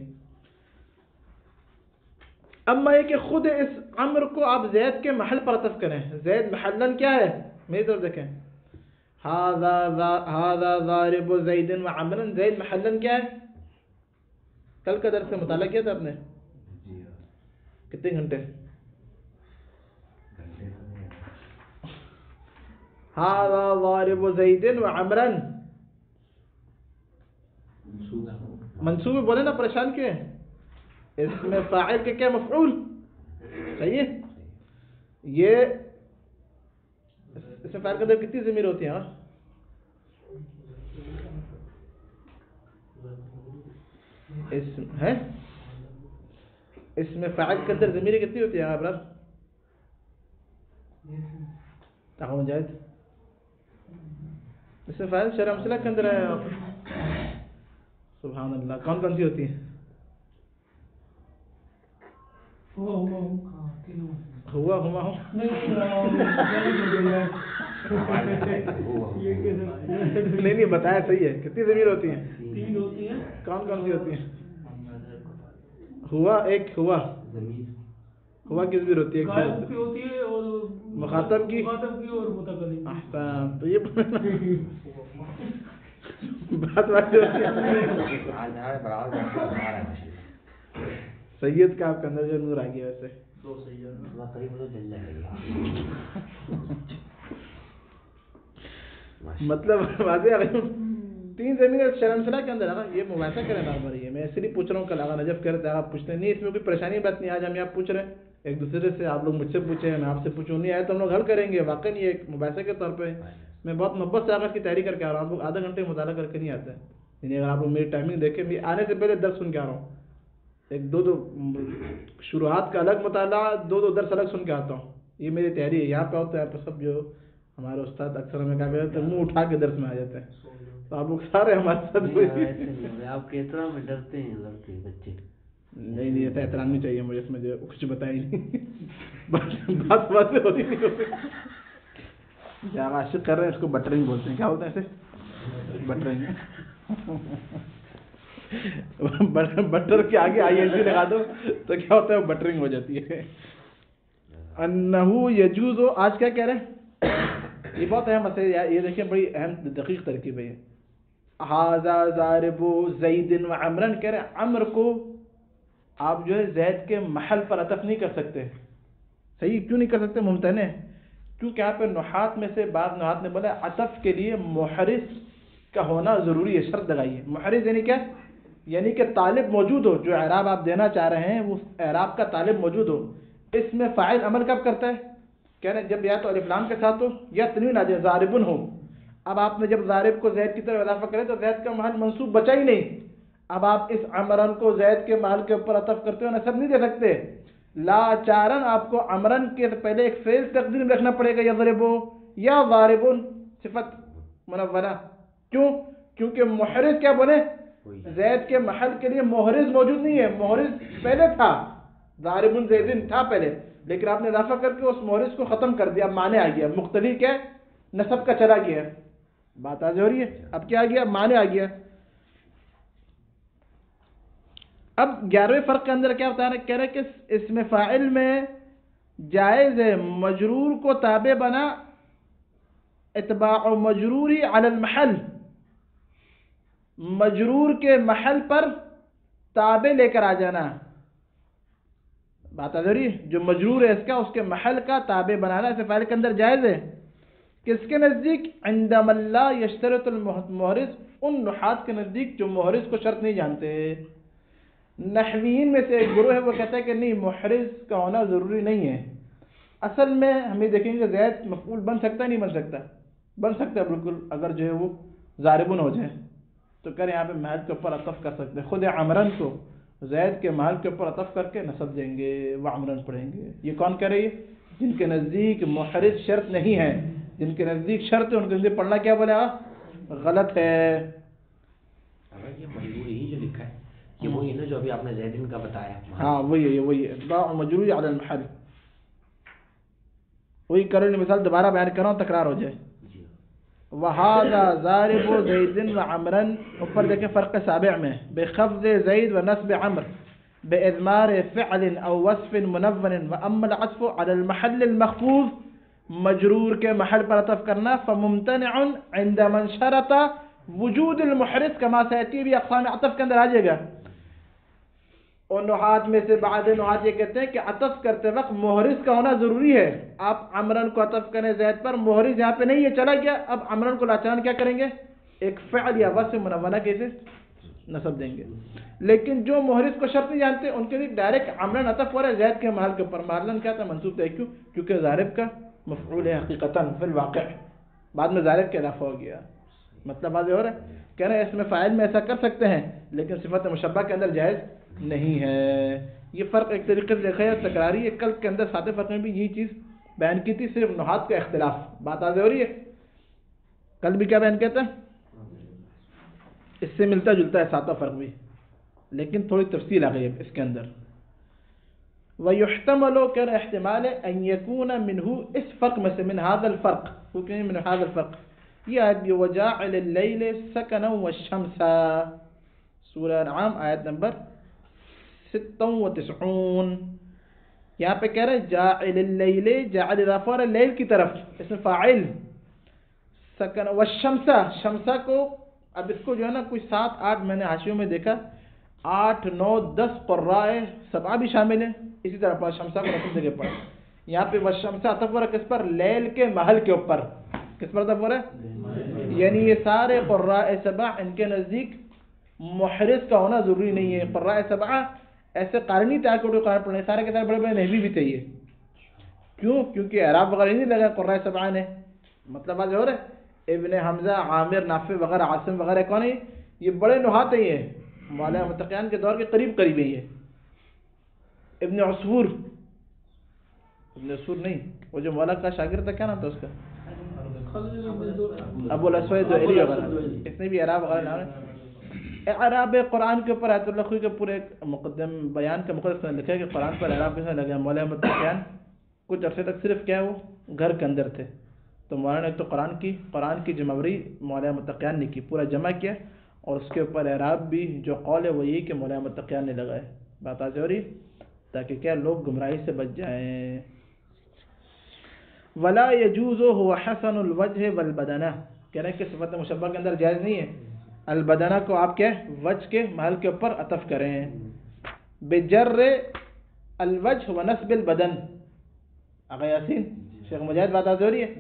اما یہ کہ خود اس عمر کو آپ زید کے محل پر عطف کریں، زید محلن کیا ہے، میری طرف دیکھیں، ھذا ضارب زید و عمرن، زید محلن کیا ہے، کل کا درس سے مطالعہ کیا تھا آپ نے، کتنے گھنٹے، ھذا ضارب زید و عمرن، منصوب بولے نا، پریشان کیوں ہیں، اس میں فاعل کے کیا مفعول، صحیح ہے، یہ اس میں فاعل کے اندر کتنی ضمیر ہوتی ہیں، اس میں فاعل کے اندر ضمیر کتنی ہوتی ہیں ابرار تاہم جائز، اس میں فاعل شرح مسئلہ کے اندر ہے، سبحان اللہ، کون کون سی ہوتی ہیں، ہوا ہما ہوں، نہیں بتایا صحیح ہے، کتنی ضمیر ہوتی ہیں، 3 ہوتی ہیں، کون کون سی ہوتی ہیں، ہوا ایک، ہوا کی ضمیر ہوتی ہے، غائب کی ہوتی ہے اور مخاطب کی اور متکلم، احسن، تو یہ بات ہوتی ہے، سید کا آپ کے اندر جو نور آ گیا ویسے، مطلب واضح آ گئی، 3 زمین شرم صلاح کے اندر ہے نا، یہ مباحثہ کریں بار یہ، میں اسی لیے پوچھ رہا ہوں، کل آغا نجف کر رہے تھے، آپ پوچھتے نہیں، اس میں کوئی پریشانی بات نہیں، آج ہم یہاں پوچھ رہے ہیں ایک دوسرے سے، آپ لوگ مجھ سے پوچھیں، میں آپ سے پوچھوں، نہیں آئے تو ہم لوگ حل کریں گے، واقعی نہیں ایک مباحثے کے طور پہ میں بہت محبت سے آغا کی تیاری کر کے آ رہا ہوں، آپ لوگ آدھا گھنٹے مطالعہ کر کے نہیں آتے ہیں، یعنی اگر آپ لوگ میری ٹائمنگ دیکھیں، میں آنے سے پہلے درس سن کے آ رہا ہوں، ایک دو شروعات کا الگ مطالعہ، 2 درس الگ سن کے آتا ہوں، یہ میری تیاری ہے، یہاں پہ ہوتا ہے یہاں پہ سب جو ہمارے استاد اکثر ہمیں کہا کرتے ہیں منہ اٹھا کے درس میں آ جاتے ہیں، تو آپ لوگ سارے ہمارے ساتھ آپ کے احترام میں ڈرتے ہیں لڑکے بچے، نہیں ایسا احترام نہیں چاہیے مجھے، اس میں جو کچھ بتایا ہی نہیں، بات ہوتی نہیں ہوتی، جہاں عاشق کر رہے ہیں اس کو بٹرنگ بولتے ہیں، کیا ہوتا ہے ایسے بٹرنگ، بٹر کے آگے آئی ایل سی لگا دو تو کیا ہوتا ہے، بٹرنگ ہو جاتی ہے۔ انہو یجوز، آج کیا کہہ رہے ہیں، یہ بہت اہم مسئلہ ہے، یہ دیکھیں بڑی اہم دقیق ترکیب ہے، ھذا ضارب زید و عمرن، کہہ رہے ہیں عمر کو آپ جو ہے زید کے محل پر عطف نہیں کر سکتے، صحیح، کیوں نہیں کر سکتے، ممتنع ہے، کیونکہ یہاں پہ نحات میں سے بعض نحات نے بولا عطف کے لیے محرز کا ہونا ضروری ہے، شرط لگائی ہے، محرز یعنی کیا، یعنی کہ طالب موجود ہو، جو اعراب آپ دینا چاہ رہے ہیں وہ اعراب کا طالب موجود ہو، اس میں فاعل عمل کب کرتا ہے، کہہ رہے ہیں جب یا تو الف لام کے ساتھ ہو یا تنوین آ جائے، ضاربن ہو، اب آپ نے جب ضارب کو زید کی طرف اضافہ کرے تو زید کا محل منصوب بچا ہی نہیں، اب آپ اس عمرن کو زید کے محل کے اوپر عطف کرتے ہو نصب نہیں دے سکتے، لا چارن آپ کو عمرن کے پہلے ایک فعل تقدیر میں رکھنا پڑے گا، یضربو یا ضاربن صفت منونہ، کیوں، کیونکہ محرز کیا بنے، زید کے محل کے لیے محرز موجود نہیں ہے، محرز پہلے تھا، ضاربن زیدن تھا پہلے، لیکن آپ نے اضافہ کر کے اس محرز کو ختم کر دیا، معنی آ گیا، مقتضی کیا نصب کا چلا گیا، بات آج ہو رہی ہے، اب کیا آ گیا، معنی آ گیا۔ اب 11ویں فرق کے اندر کیا بتانا کہہ رہے کہ اسم فاعل میں جائز ہے مجرور کو تابع بنا اتباع مجروری علی المحل، مجرور کے محل پر تابع لے کر آ جانا. بات آ رہی ہے، جو مجرور ہے اس کے محل کا تابع بنانا اسم فاعل کے اندر جائز ہے. کس کے نزدیک؟ عند من لا یشترط المحرز، ان نحات کے نزدیک جو محرز کو شرط نہیں جانتے. نحویین میں سے ایک گروہ ہے وہ کہتا ہے کہ نہیں، محرز کا ہونا ضروری نہیں ہے. اصل میں ہمیں دیکھیں گے زید مفعول بن سکتا ہے نہیں بن سکتا؟ بن سکتا ہے بالکل، اگر جو ہے وہ ضاربن ہو جائے تو کریں یہاں پہ محل کے اوپر عطف کر سکتے ہیں. خود عمرن کو زید کے محل کے اوپر عطف کر کے نصب دیں گے، وعمرن پڑھیں گے. یہ کون کہہ رہی ہے؟ جن کے نزدیک محرز شرط نہیں ہے، جن کے نزدیک شرط ہے ان کے نزدیک پڑھنا کیا بولے غلط ہے. یہ مجرور ہی جو لکھا ہے یہ وہی نا جو ابھی آپ نے زیدن کا بتایا. ہاں وہی ہے اتباع مجرور علی المحل. وہی کرو مثال دوبارہ بیان کرو تکرار ہو جائے. وہذا ضارب زید وعمرا، اوپر دیکھیں فرق سابع میں بخفض زید ونصب عمر باضمار فعل او وصف منون واما العطف على المحل المخفوض، مجرور کے محل پر عطف کرنا فممتنع عند من شرط وجود المحرز کما سیأتی بھی اقسام عطف کے اندر آ جائے گا. اور نحات میں سے بعض نحات یہ کہتے ہیں کہ عطف کرتے وقت محرز کا ہونا ضروری ہے. آپ عمرن کو عطف کریں زید پر، محرز یہاں پہ نہیں ہے چلا گیا، اب عمرن کو لاچان کیا کریں گے؟ ایک فعل یا وصف منونہ کیسے نصب دیں گے. لیکن جو محرز کو شرط نہیں جانتے ان کے لیے ڈائریکٹ عمرن عطف ہو رہا ہے زید کے محل کے اوپر. محلن کیا تھا؟ منصوب تھا. کیوں؟ کیونکہ ضارب کا مفعول ہے حقیقتاً فی الواقع، بعد میں ضارب کے اضافہ ہو گیا. مطلب واضح ہو رہا ہے؟ کہہ رہے ہیں اس میں فاعل میں ایسا کر سکتے ہیں لیکن صفت مشبہ کے اندر جائز نہیں ہے. یہ فرق ایک طریقے سے دیکھا ہے تکراری ہے. کل کے اندر ساتھ فرق میں بھی یہی چیز بیان کی تھی، صرف نحات کا اختلاف. بات واضح ہو رہی ہے؟ کل بھی کیا بیان کہتا ہے؟ اس سے ملتا جلتا ہے ساتواں فرق بھی، لیکن تھوڑی تفصیل آ گئی ہے اس کے اندر. وَيُحْتَمَلُ كَانَ احتمال ان يكون منه اس فرق میں سے من هذا الفرق، وہ کہیں من هذا الفرق یہ آیت بھی وَجَاعِلِ اللَّيْلِ سَكَنًا وَالشَّمْسَ، سورہ انعام آیت نمبر 96. یہاں پہ کہہ رہے ہیں جاعل اللیل، جاعل اضافہ ہے لیل کی طرف، اس میں فاعل سکن والشمس، شمسہ کو اب اس کو جو ہے نا کوئی 7-8 میں نے حاشیوں میں دیکھا 8 9 10 قراء سبعہ بھی شامل ہیں. اسی طرح پر شمسہ کو رسم جگہ پر یہاں پہ والشمس عطف ہے کس پر؟ لیل کے محل کے اوپر. کس پر عطف ہے؟ یعنی یہ سارے قراء سبع ان کے نزدیک محرز کا ہونا ضروری نہیں ہے. قراء سبع ایسے قارنی تاکہ قرآن پڑھنے سارے کے سارے بڑے بڑے نحوی بھی چاہیے. کیوں؟ کیونکہ اعراب وغیرہ نہیں لگا قراء سبع نے. مطلب واضح ہو رہا ہے؟ ابن حمزہ، عامر، نافع وغیرہ، عاصم وغیرہ کون ہے؟ یہ بڑے نحات ہیں، یہ مولا متقیان کے دور کے قریب قریب ہیں. یہ ابن عصفور نہیں، وہ جو مولا کا شاگرد تھا، کیا نام تھا اس کا؟ ابو الاسود دؤلی وغیرہ. اس نے بھی اعراب وغیرہ نام ہے. اعراب قرآن کے اوپر آیت اللہ خوئی کے پورے مقدم بیان کا مقدس نے لکھا ہے کہ قرآن پر اعراب کس نے لگا. مولا متقیان کچھ عرصے تک صرف کیا وہ گھر کے اندر تھے، تو مولانا نے تو قرآن کی جمعوری مولا متقیان نے کی، پورا جمع کیا اور اس کے اوپر اعراب بھی جو قول ہے وہ یہی کہ مولا متقیان نے لگائے. بات آج ہو رہی تاکہ کیا لوگ گمراہی سے بچ جائیں. ولا يجوز هو حسن الوجه والبدنہ، کہہ رہے ہیں کہ صفت مشبہ کے اندر جائز نہیں ہے. البدنہ کو آپ کیا وجہ کے محل کے اوپر عطف کریں. بجر الوجه ونصب البدن. آقا یاسین شیخ مجاہد بات آج ہو رہی ہے؟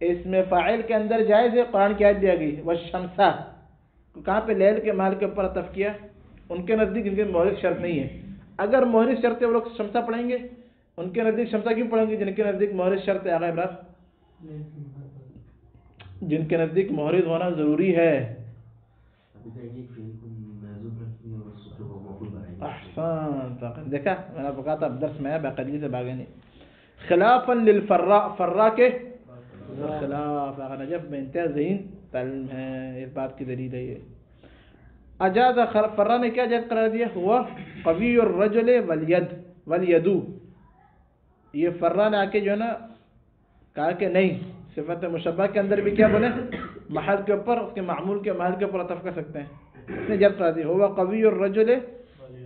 اس میں فاعل کے اندر جائز ہے. قرآن کی آیت دیا گئی والشمسہ، کہاں پہ لیل کے محل کے اوپر عطف کیا. ان کے نزدیک ان کے محرز شرط نہیں ہے. اگر محرز شرط ہے وہ لوگ شمسہ پڑھیں گے، ان کے نزدیک شمسہ کیوں پڑھیں گے جن کے نزدیک محرز شرط ہے؟ آقا عمران جن کے نزدیک محرز ہونا ضروری ہے. احسن، دیکھا میں نے کہا تھا درس میں باقاعدگی سے بھاگے نہیں. خلافا للفراء، فرا کے خلاف. آقا نجف میں انتہا ذہین تعلیم ہے، اس بات کی دلیل ہے. یہ اجاز فرا نے کیا جائز قرار دیا؟ ہوا قوی الرجل والیدو. یہ فرا نے آ کے جو ہے نا کہا کہ نہیں، صفت مشبہ کے اندر بھی کیا بولے محل کے اوپر، اس کے معمول کے محل کے اوپر عطف کر سکتے ہیں. اس نے جب قرار دیا ہوا قوی الرجل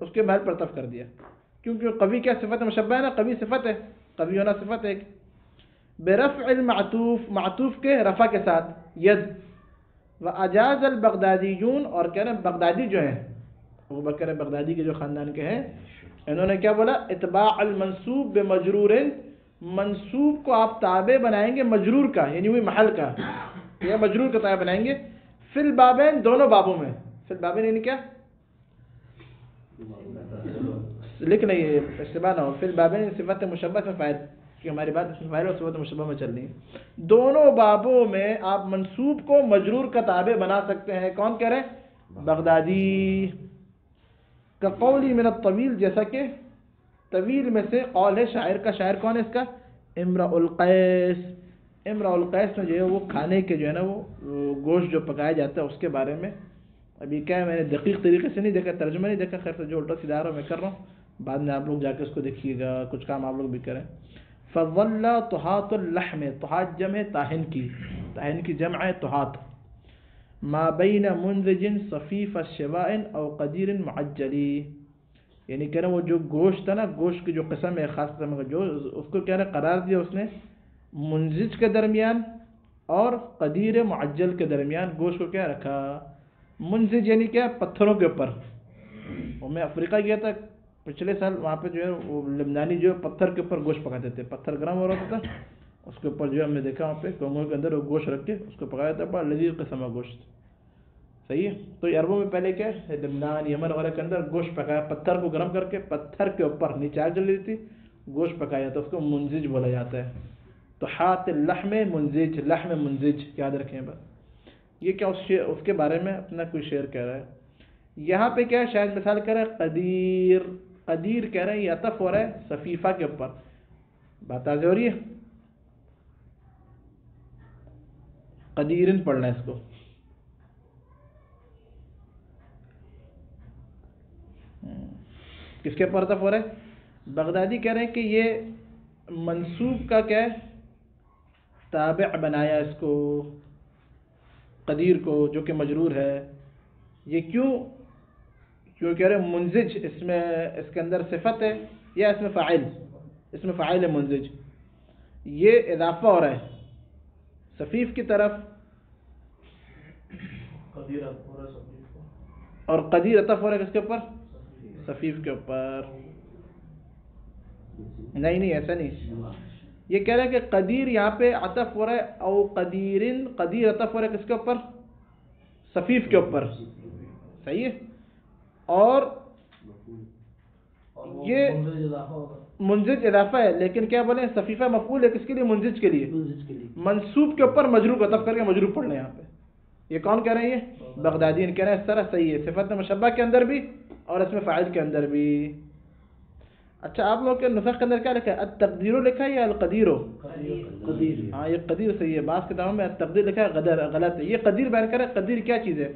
اس کے محل پر طرف کر دیا کیونکہ قوی کیا صفت مشبہ ہے نا, قوی صفت ہے, قوی ہونا صفت ہے. برفع المعطوف, معطوف کے رفع کے ساتھ ید. واجاز البغدادیون, اور کہہ رہے ہیں بغدادی جو ہیں ابو بکر بغدادی کے جو خاندان کے ہیں, انہوں نے کیا بولا, اتباع المنصوب بمجرور, منصوب کو آپ تابع بنائیں گے مجرور کا, یعنی وہی محل کا, یا مجرور کا تابع بنائیں گے. فی البابین, دونوں بابوں میں. فی البابین یعنی کیا, لکھ نہیں ہے اشتباہ نہ ہو. فی البابین صفت مشبہ سے فائد, کہ ہماری بات اس میں فائل اور صفت مشبہ میں چل رہی ہے. دونوں بابوں میں آپ منصوب کو مجرور کا تابع بنا سکتے ہیں. کون کہہ رہے ہیں, بغدادی. کا قولی من الطویل, جیسا کہ طویل میں سے قول ہے شاعر کا. شاعر کون ہے اس کا, امرؤ القیس. امرؤ القیس میں جو ہے وہ کھانے کے جو ہے نا وہ گوشت جو پکایا جاتا ہے اس کے بارے میں. ابھی کیا ہے, میں نے دقیق طریقے سے نہیں دیکھا, ترجمہ نہیں دیکھا, خیر سے جو الٹا سیدھا رہا میں کر رہا ہوں, بعد میں آپ لوگ جا کے اس کو دیکھیے گا, کچھ کام آپ لوگ بھی کریں. فظل طحات اللحم, طحات جمع طاحن کی, طاحن کی جمع ہے طحات. ما بین منزج صفیف الشواء او قدیر معجلی, یعنی کہہ رہے ہیں وہ جو گوشت ہے نا, گوشت کی جو قسم ہے خاص قسم کا, جو اس کو کہہ رہے قرار دیا اس نے منزج کے درمیان اور قدیر معجل کے درمیان. گوشت کو کیا رکھا, منزج یعنی کیا, پتھروں کے اوپر. اور میں افریقہ گیا تھا پچھلے سال, وہاں پہ جو ہے وہ لبنانی جو ہے پتھر کے اوپر گوشت پکاتے تھے. پتھر گرم ہو رہا تھا, اس کے اوپر جو ہے ہم نے دیکھا وہاں پہ کنگوں کے اندر وہ گوشت رکھ کے اس کو پکایا تھا. بڑا لذیذ قسم کا گوشت. صحیح ہے. تو عربوں میں پہلے کیا ہے, لبنان یمن وغیرہ کے اندر گوشت پکایا, پتھر کو گرم کر کے پتھر کے اوپر نیچے آگ جل رہی تھی, گوشت پکایا تو اس کو منزج بولا جاتا ہے. تو ہاتھ لحم منزج, لحم منزج یاد رکھیں بس. یہ کیا اس کے بارے میں اپنا کوئی شعر کہہ رہا ہے. یہاں پہ کیا ہے, شاید مثال کہہ رہا ہے قدیر. قدیر کہہ رہے ہیں یہ عطف ہو رہا ہے صفیفہ کے اوپر. بات واضح ہو رہی ہے. قدیرن پڑھنا ہے اس کو. کس کے اوپر عطف ہو رہا ہے, بغدادی کہہ رہے ہیں کہ یہ منصوب کا کیا ہے, تابع بنایا اس کو, قدیر کو, جو کہ مجرور ہے. یہ کیوں کہہ رہے ہیں منزج, اس میں اس کے اندر صفت ہے یا اس میں فاعل, اس میں فاعل ہے منزج. یہ اضافہ ہو رہا ہے صفیف کی طرف, اور قدیر عطف ہو رہا ہے کس کے اوپر, صفیف کے اوپر. نہیں ایسا نہیں. یہ کہہ رہا ہے کہ قدیر یہاں پہ عطف ہو رہا ہے, او قدیرن, قدیر عطف ہو رہا ہے کس کے اوپر, صفیف کے اوپر. صحیح ہے. اور یہ منزج اضافہ ہے, لیکن کیا بولیں, صفیفہ مفعول ہے کس کے لیے, منزج کے لیے. منصوب کے اوپر مجرور عطف کر کے مجرور پڑھنا ہے یہاں پہ. یہ کون کہہ رہے ہیں, یہ بغدادین کہہ رہے ہیں. اس طرح صحیح ہے, صفت مشبہ کے اندر بھی اور اس میں فاعل کے اندر بھی. اچھا آپ لوگ کے نسخ کے اندر کیا لکھا ہے, التقدیر لکھا ہے یا القدیر؟ ہاں یہ قدیر صحیح ہے. بعض کتابوں میں التقدیر لکھا ہے, غلط ہے. یہ قدیر بیان کر رہے ہیں. قدیر کیا چیز ہے,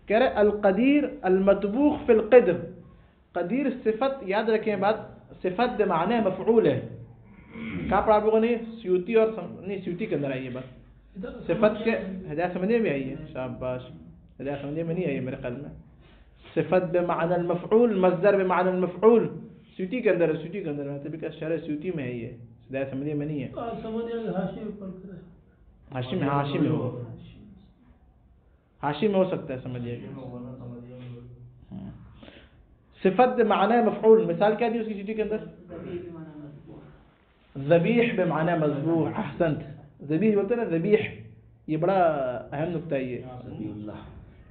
کہہ رہے القدیر المطبوخ فی القدر. قدیر صفت, یاد رکھیں بات, صفت بمعنی مفعول ہے. کہاں پڑھا آپ لوگوں نے, سیوطی اور نہیں, سیوطی کے اندر آئی ہے بات. صفت کے ہدایت سمجھنے میں آئی ہے, شاباش. ہدایت سمجھنے میں نہیں آئی ہے میرے خیال میں. صفت بمعنی المفعول, مصدر بمعنی المفعول, سیوطی کے اندر ہے. سیوطی کے اندر ہے, طبی کا شرح سیوطی میں ہے. یہ ہدایت سمجھنے میں نہیں ہے. ہاشم میں ہو, ہاشم میں ہو سکتا ہے, سمجھیے گا. صفت بمعنی مفعول, مثال کیا دی اس کی سیوطی کے اندر, ذبیح بمعنی مذبوح. احسنت. ذبیح بولتے ہیں نا, ذبیح, یہ بڑا اہم نکتہ ہے.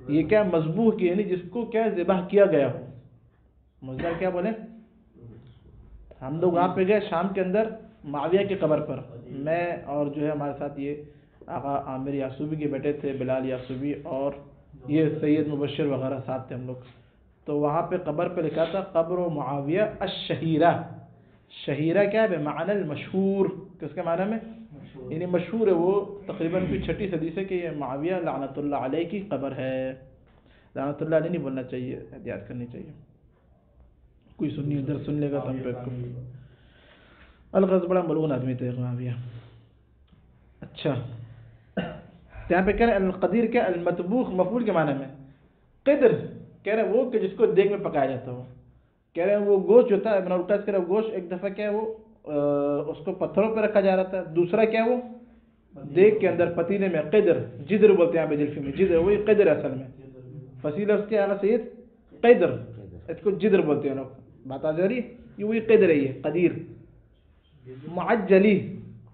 یہ کیا, مذبوح کی, یعنی جس کو کیا ذبح کیا گیا ہو. مصدر کیا بولے, ہم لوگ وہاں پہ گئے شام کے اندر معاویہ کی قبر پر, میں اور جو ہے ہمارے ساتھ یہ آقا عامر یعصوبی کے بیٹے تھے, بلال یعصوبی, اور یہ سید مبشر وغیرہ ساتھ تھے ہم لوگ. تو وہاں پہ قبر پہ لکھا تھا قبر معاویہ الشہیرہ. شہیرہ کیا ہے, بمعنی المشہور. کس کے معنی میں, یعنی مشہور ہے وہ, تقریباً کوئی 6 صدی سے کہ یہ معاویہ لعنت اللہ علیہ کی قبر ہے. لعنت اللہ علیہ نہیں بولنا چاہیے, احتیاط کرنی چاہیے. کوئی سنی ادھر سن لے گا تو ہم پہ الغرض بڑا ملعون آدمی تھے معاویہ. اچھا تو یہاں پہ کہہ رہے ہیں القدیر کیا المطبوخ مفعول کے معنی میں. قدر کہہ رہے ہیں وہ کہ جس کو دیگ میں پکایا جاتا ہو. کہہ رہے ہیں وہ گوشت ہوتا ہے ابن القیس کہہ رہے ہیں گوشت ایک دفعہ کیا ہے وہ اس کو پتھروں پہ رکھا جا رہا تھا, دوسرا کیا وہ دیگ کے اندر پتیلے میں. قدر جدر بولتے ہیں یہاں پہ جلفی میں, جدر وہی قدر اصل میں فصیلہ اس کے اعلیٰ سید قدر, اس کو جدر بولتے ہیں لوگ. بات آ جا رہی ہے, یہ وہی قدر ہے, یہ قدیر. معجلی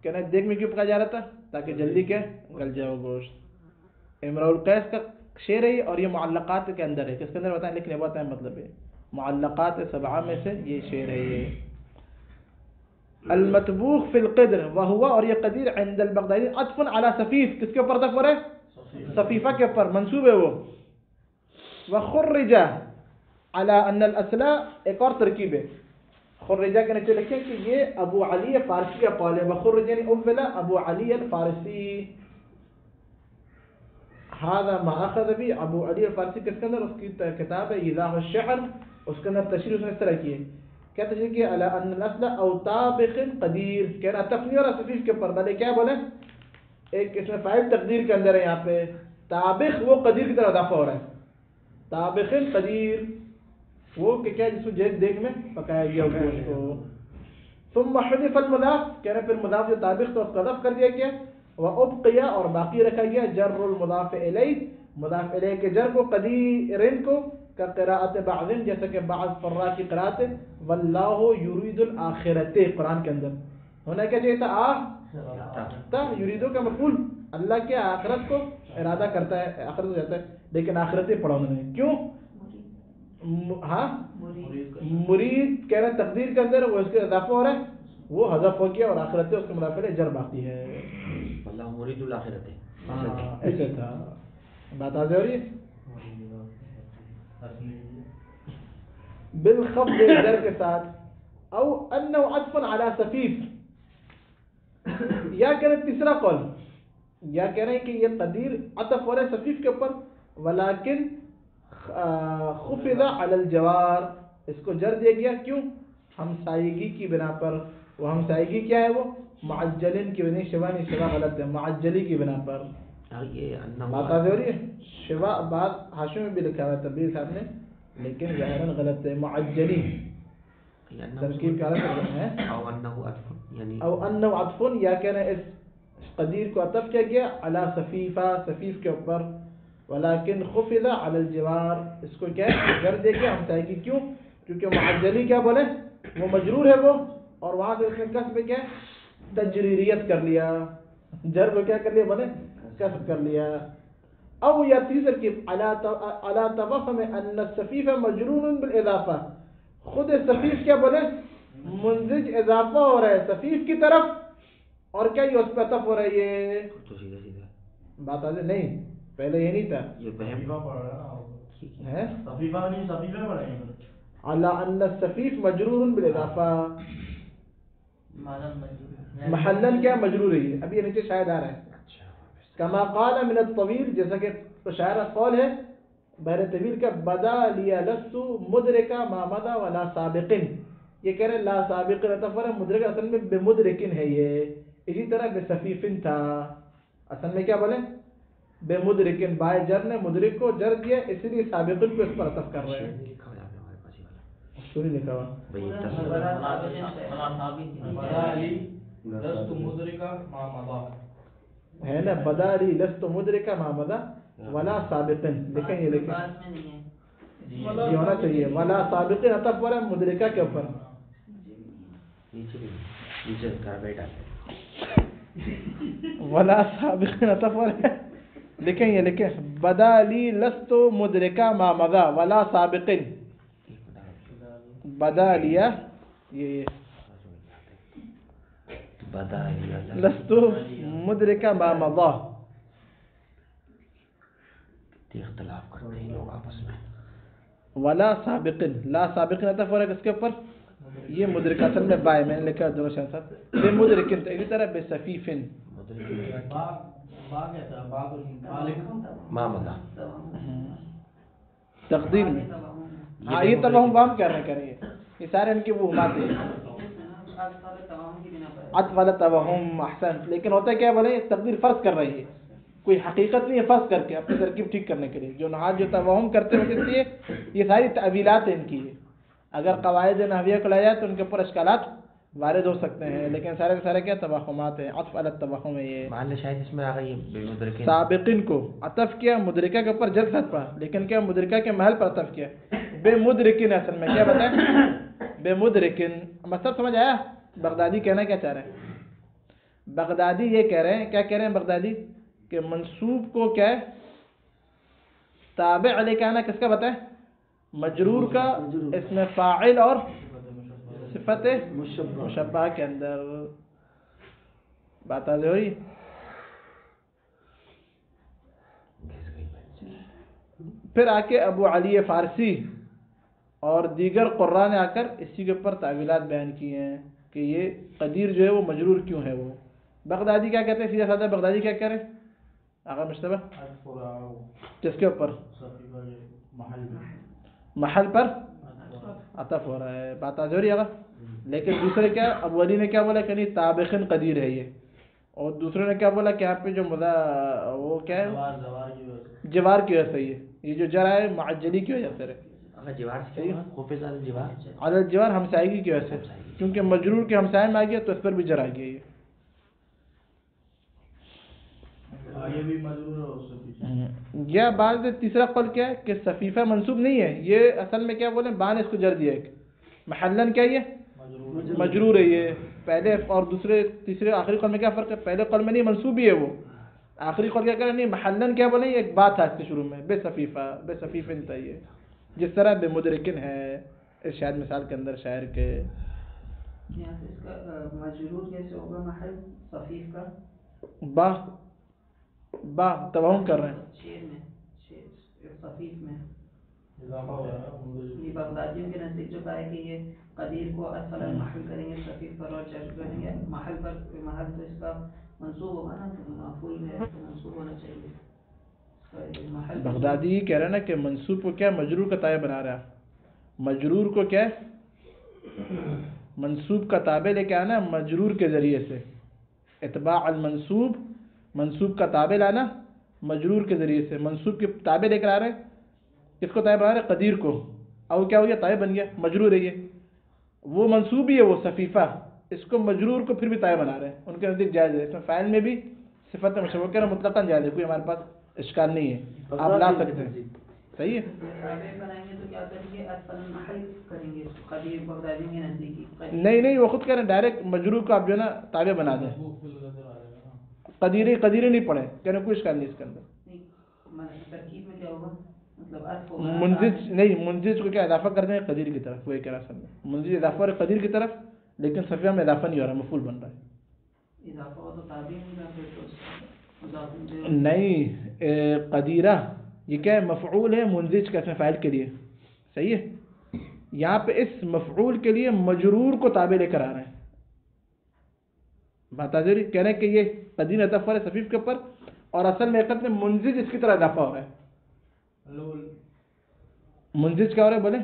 کہنا دیگ میں کیوں پکایا جا رہا تھا تاکہ جلدی کیا گل جائے وہ گوشت. امرؤ القیس کا شعر ہے اور یہ معلقات کے اندر ہے, کس کے اندر بتائیں لکھنے بتائیں مطلب ہے معلقات سبعہ میں سے یہ شعر ہے. یہ المطبوخ فی القدر وہوا, اور یہ قدیر عند البغدادی عطف علی صفیف, کس کے اوپر عطف ہو رہا ہے صفیفہ کے اوپر, منصوب ہے وہ. وخرج علی ان الاصل, ایک اور ترکیب ہے خرجہ کے نیچے لکھیں کہ یہ ابو علی فارسی کا قول ہے. وخرج یعنی اولا ابو علی الفارسی, هذا ما اخذ بھی ابو علی الفارسی کس کے اندر اس کی کتاب ہے ایضاح الشعر, اس کے اندر تشریح اس نے اس طرح کی ہے. کیا تشریح کی علی ان الاصل او طابخ قدیر, کہنا تفنی اور صفیف کے اوپر بھلے کیا بولے ایک اس میں فائل تقدیر کے اندر ہے یہاں پہ طابخ وہ قدیر کی طرح اضافہ ہو رہا ہے. طابخ قدیر وہ کہ کیا جس کو دیگ میں پکایا گیا گوشت کو. ثم حذف المضاف, کہہ رہے پھر مضاف جو طابخ تو اس کو حذف کر دیا گیا. وابقی, اور باقی رکھا گیا جر المضاف الیہ, مضاف الیہ کے جر کو قدیرن کو کا قراءت بعض, جیسا کہ بعض قراء کی قراءت واللہ یرید الاخرۃ, قرآن کے اندر ہونا کیا چاہیے تھا یریدو کا مفعول, اللہ کے آخرت کو ارادہ کرتا ہے, آخرت ہو جاتا ہے, لیکن آخرتیں پڑھا انہوں نے کیوں. ہاں مرید کہہ رہے ہیں تقدیر کے اندر وہ اس کے اضافہ ہو رہا ہے, وہ حذف ہو گیا اور آخرت اس کے منافع جر باقی ہے. اللہ مرید الاخرت ایسے تھا. بات آ جا رہی ہے بالخفض در کے ساتھ. او انه عطف على صفیف, یا کہہ رہے تیسرا قول, یا کہہ رہے ہیں کہ یہ قدیر عطف ہو رہا ہے صفیف کے اوپر, ولیکن خفض علی الجوار, اس کو جر دیا گیا کیوں ہمسائیگی کی بنا پر. وہ ہمسائیگی کیا ہے, وہ معجلن کی بنا, شوا نہیں, شوا غلط ہے, معجلی کی بنا پر. بات آ رہی ہے شوا, بات حاشیے میں بھی لکھا ہوا ہے تبدیل صاحب نے, لیکن ظاہراً غلط ہے. معجلی ترکیب کا ہے او انه عطف, یا کہنا اس قدیر کو عطف کیا گیا علی صفیفہ, صفیف کے اوپر, ولیکن خفض علی الجوار, اس کو کیا جر دے گیا ہمسائیگی. کیوں کیونکہ معجلی کیا بولے وہ مجرور ہے وہ, اور وہاں سے اس نے کسب کیا تجریریت کر لیا, جر کو کیا کر لیا بولے کسب کر لیا. او یا تیسر کی علی توفم ان الصفیف مجرور بالاضافہ, خود صفیف کیا بولے منزج اضافہ ہو رہا ہے صفیف کی طرف, اور کیا یہ اس پہ عطف ہو رہا ہے. یہ بات آج نہیں, پہلے یہ نہیں تھا, علی ان الصفیف مجرور بالاضافہ, محلن کیا مجرور ہے. ابھی یہ نیچے شاید آ رہا ہے کما قال من الطویل, جیسا کہ شاعر قول ہے بحر طویل کا, بدا لیا لست مدرکا ما مضى ولا سابقن, یہ کہہ رہے لا سابقن عطف ہے, مدرک اصل میں بمدرکن ہے. یہ اسی طرح بصفیفن تھا, اصل میں کیا بولے بمدرکن, بائے جر نے مدرک کو جر دیا, اس لیے سابقن کو اس پر عطف کر رہے ہیں. سوری لکھا ہوا ہے نا, بدا لی لست مدرکا ما مضى ولا سابقن, لیکن یہ لکھیں یہ ہونا چاہیے ولا سابقن عطف ہو رہا ہے مدرکہ کے اوپر. ولا سابقن عطف ہو رہا ہے, لیکن یہ لکھیں بدا لی لست مدرکا ما مضى ولا سابقن, بدا لیا یہ لست مدرکا ما مضى, اختلاف کرتے ہیں لوگ آپس میں. ولا سابقن, لا سابقن عطف ہو رہا ہے کس کے اوپر, یہ مدرک اصل میں بائے, میں نے لکھا دونوں شان صاحب بے مدرکن, تو اسی طرح بے صفیفن ما مضى تقدیر میں. ہاں یہ توہم وہم کر رہے ہیں, یہ سارے ان کے وہ باتیں عطف والا توہم احسن, لیکن ہوتا ہے کیا بولے تقدیر فرض کر رہی ہے, کوئی حقیقت نہیں ہے، فرض کر کے اپنی ترکیب ٹھیک کرنے کے لیے. جو نحات جو توہم کرتے ہیں کس لیے؟ یہ ساری تعویلات ان کی ہے. اگر قواعد نحویہ کو لایا جائے تو ان کے اوپر اشکالات وارد ہو سکتے ہیں، لیکن سارے کے سارے کیا توہمات ہیں، عطف علی التوہم ہے. یہ محل شاید اس میں آ گئی بے مدرکین. سابقین کو عطف کیا مدرکہ کے اوپر جلد خط پڑا، لیکن کیا مدرکہ کے محل پر عطف کیا. بے مدرکین اصل میں کیا بتائیں؟ بے مدرکین. مطلب سمجھ آیا؟ بغدادی کہنا کیا چاہ رہے ہیں؟ بغدادی یہ کہہ رہے ہیں، کیا کہہ رہے ہیں بغدادی؟ کہ منصوب کو کیا ہے تابع علیہ کہنا کس کا بتائیں؟ مجرور کا، اسم فاعل اور صفت مشبہ کے اندر. بات آج ہوئی. پھر آ کے ابو علی فارسی اور دیگر قراء نے آ کر اسی کے اوپر تعویلات بیان کی ہیں کہ یہ قدیر جو ہے وہ مجرور کیوں ہے. وہ بغدادی کیا کہتے ہیں سیدھا سادہ؟ بغدادی کیا کہہ رہے ہیں آقا مشتبہ؟ کس کے اوپر؟ محل پر عطف ہو رہا ہے. بات آج ہو رہی ہے. لیکن دوسرے کیا ابو علی نے کیا بولا کہ نہیں طابقن قدیر ہے یہ، اور دوسرے نے کیا بولا کہ یہاں پہ جو وہ کیا ہے جوار کی وجہ سے یہ جو جرا ہے معجلی کی وجہ سے ہے. جوار سے خوفے زیادہ جوار عدد جوار ہمسائیگی کی وجہ سے، کیونکہ مجرور کے ہمسائے میں آ گیا تو اس پر بھی جرا گیا. یہ بعض تیسرا قول کیا ہے کہ صفیفہ منصوب نہیں ہے، یہ اصل میں کیا بولیں بان اس کو جر دیا ایک محلن کیا یہ مجرور ہے. یہ پہلے اور دوسرے تیسرے آخری قول میں کیا فرق ہے؟ پہلے قول میں نہیں منصوب ہی ہے وہ، آخری قول کیا کریں نہیں محلن کیا بولیں ایک بات ہے اس کے شروع میں بے صفیفہ بے صفیفن تھا. یہ جس طرح بے مدرکن ہے ارشاد مثال کے اندر شاعر کے. یہاں سے اس کا مجرور کیسے ہوگا محل صفیف کا؟ با توہم کر رہے ہیں شعر میں صفیف میں یہ بغدادیوں کے نزدیک جو کہا ہے کہ یہ قدیر کو اصلا محل کریں گے صفیف پر اور جر کریں گے محل پر. محل تو اس کا منصوب ہوگا نا، مفعول ہے تو منصوب ہونا چاہیے. بغدادی کہہ رہا ہے نا کہ منصوب کو کیا مجرور کا تابع بنا رہا ہے. مجرور کو کیا منصوب کا تابع لے کے آنا مجرور کے ذریعے سے. اتباع المنصوب، منصوب کا تابع لانا مجرور کے ذریعے سے. منصوب کے تابع لے کر آ رہے ہیں، کس کو تابع بنا رہے ہیں؟ قدیر کو. اور کیا ہو گیا؟ تابع بن گیا، مجرور ہے. یہ وہ منصوب ہی ہے وہ صفیفہ، اس کو مجرور کو پھر بھی تابع بنا رہے ہیں. ان کے نزدیک جائز ہے. اس میں فاعل میں بھی صفت مشبہ کہنا مطلقاً جائز ہے، کوئی ہمارے پاس اشکال نہیں ہے، آپ لا سکتے ہیں. صحیح ہے. بنائیں گے تو کیا کریں گے؟ اصلا محل کریں گے قدیر بغدادی کے نزدیک. نہیں وہ خود کہہ رہے ہیں ڈائریکٹ مجرور کو آپ جو ہے نا تابع بنا دیں. قدیری نہیں پڑھیں، کہنے کوئی اشکال نہیں اس کے اندر. ترکیب میں کیا ہوگا؟ مطلب منزج نہیں، منزج کو کیا اضافہ کر دیں قدیر کی طرف. وہی کہہ رہا اصل میں منزج اضافہ ہو رہا ہے قدیر کی طرف، لیکن صفیہ میں اضافہ نہیں ہو رہا، مفعول بن رہا ہے. اضافہ ہو تو تابع نہیں قدیرہ یہ کیا ہے؟ مفعول ہے منزج کا اسم فاعل کے لیے. صحیح ہے. یہاں پہ اس مفعول کے لیے مجرور کو تابع لے کر آ رہے ہیں. بات آج کہہ رہے ہیں کہ یہ قدیر اضافہ ہو رہا ہے صفیف کے اوپر، اور اصل میں حقیقت میں منزج اس کی طرح اضافہ ہو رہا ہے. منزج کیا ہو رہا ہے بولے؟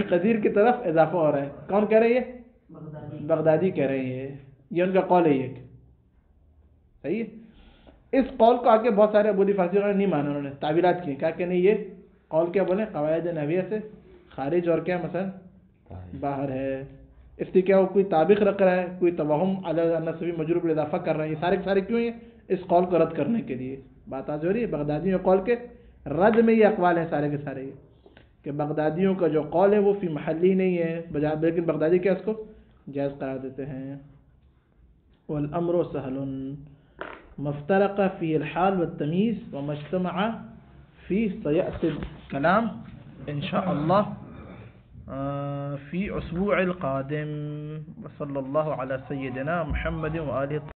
قدیر کی طرف اضافہ ہو رہا ہے. کون کہہ رہے ہیں؟ یہ بغدادی کہہ رہے ہیں. یہ ان کا قول ہے. یہ صحیح ہے. اس قول کو آگے بہت سارے ابو علی فارسی نے نہیں مانا، انہوں نے تعویلات کی. کیا کہ نہیں یہ قول کیا بولیں قواعد نحویہ سے خارج اور کیا مثلا باہر ہے. اس لیے کیا وہ کوئی طابق رکھ رہا ہے، کوئی توہم علی نصبی مجرور پر اضافہ کر رہے ہیں. یہ سارے کے سارے کیوں ہیں؟ اس قول کو رد کرنے کے لیے. بات آج ہو رہی ہے. بغدادیوں کے قول کے رد میں یہ اقوال ہیں سارے کے سارے، کہ بغدادیوں کا جو قول ہے وہ فی محلی نہیں ہے، بجائے لیکن بغدادی کیا اس کو جائز قرار دیتے ہیں. والامر سهل ما افترق فيه الحال والتمييز وما اجتمع فيه سيأتي الكلام إن شاء الله في أسبوع القادم. وصلى الله على سيدنا محمد وآله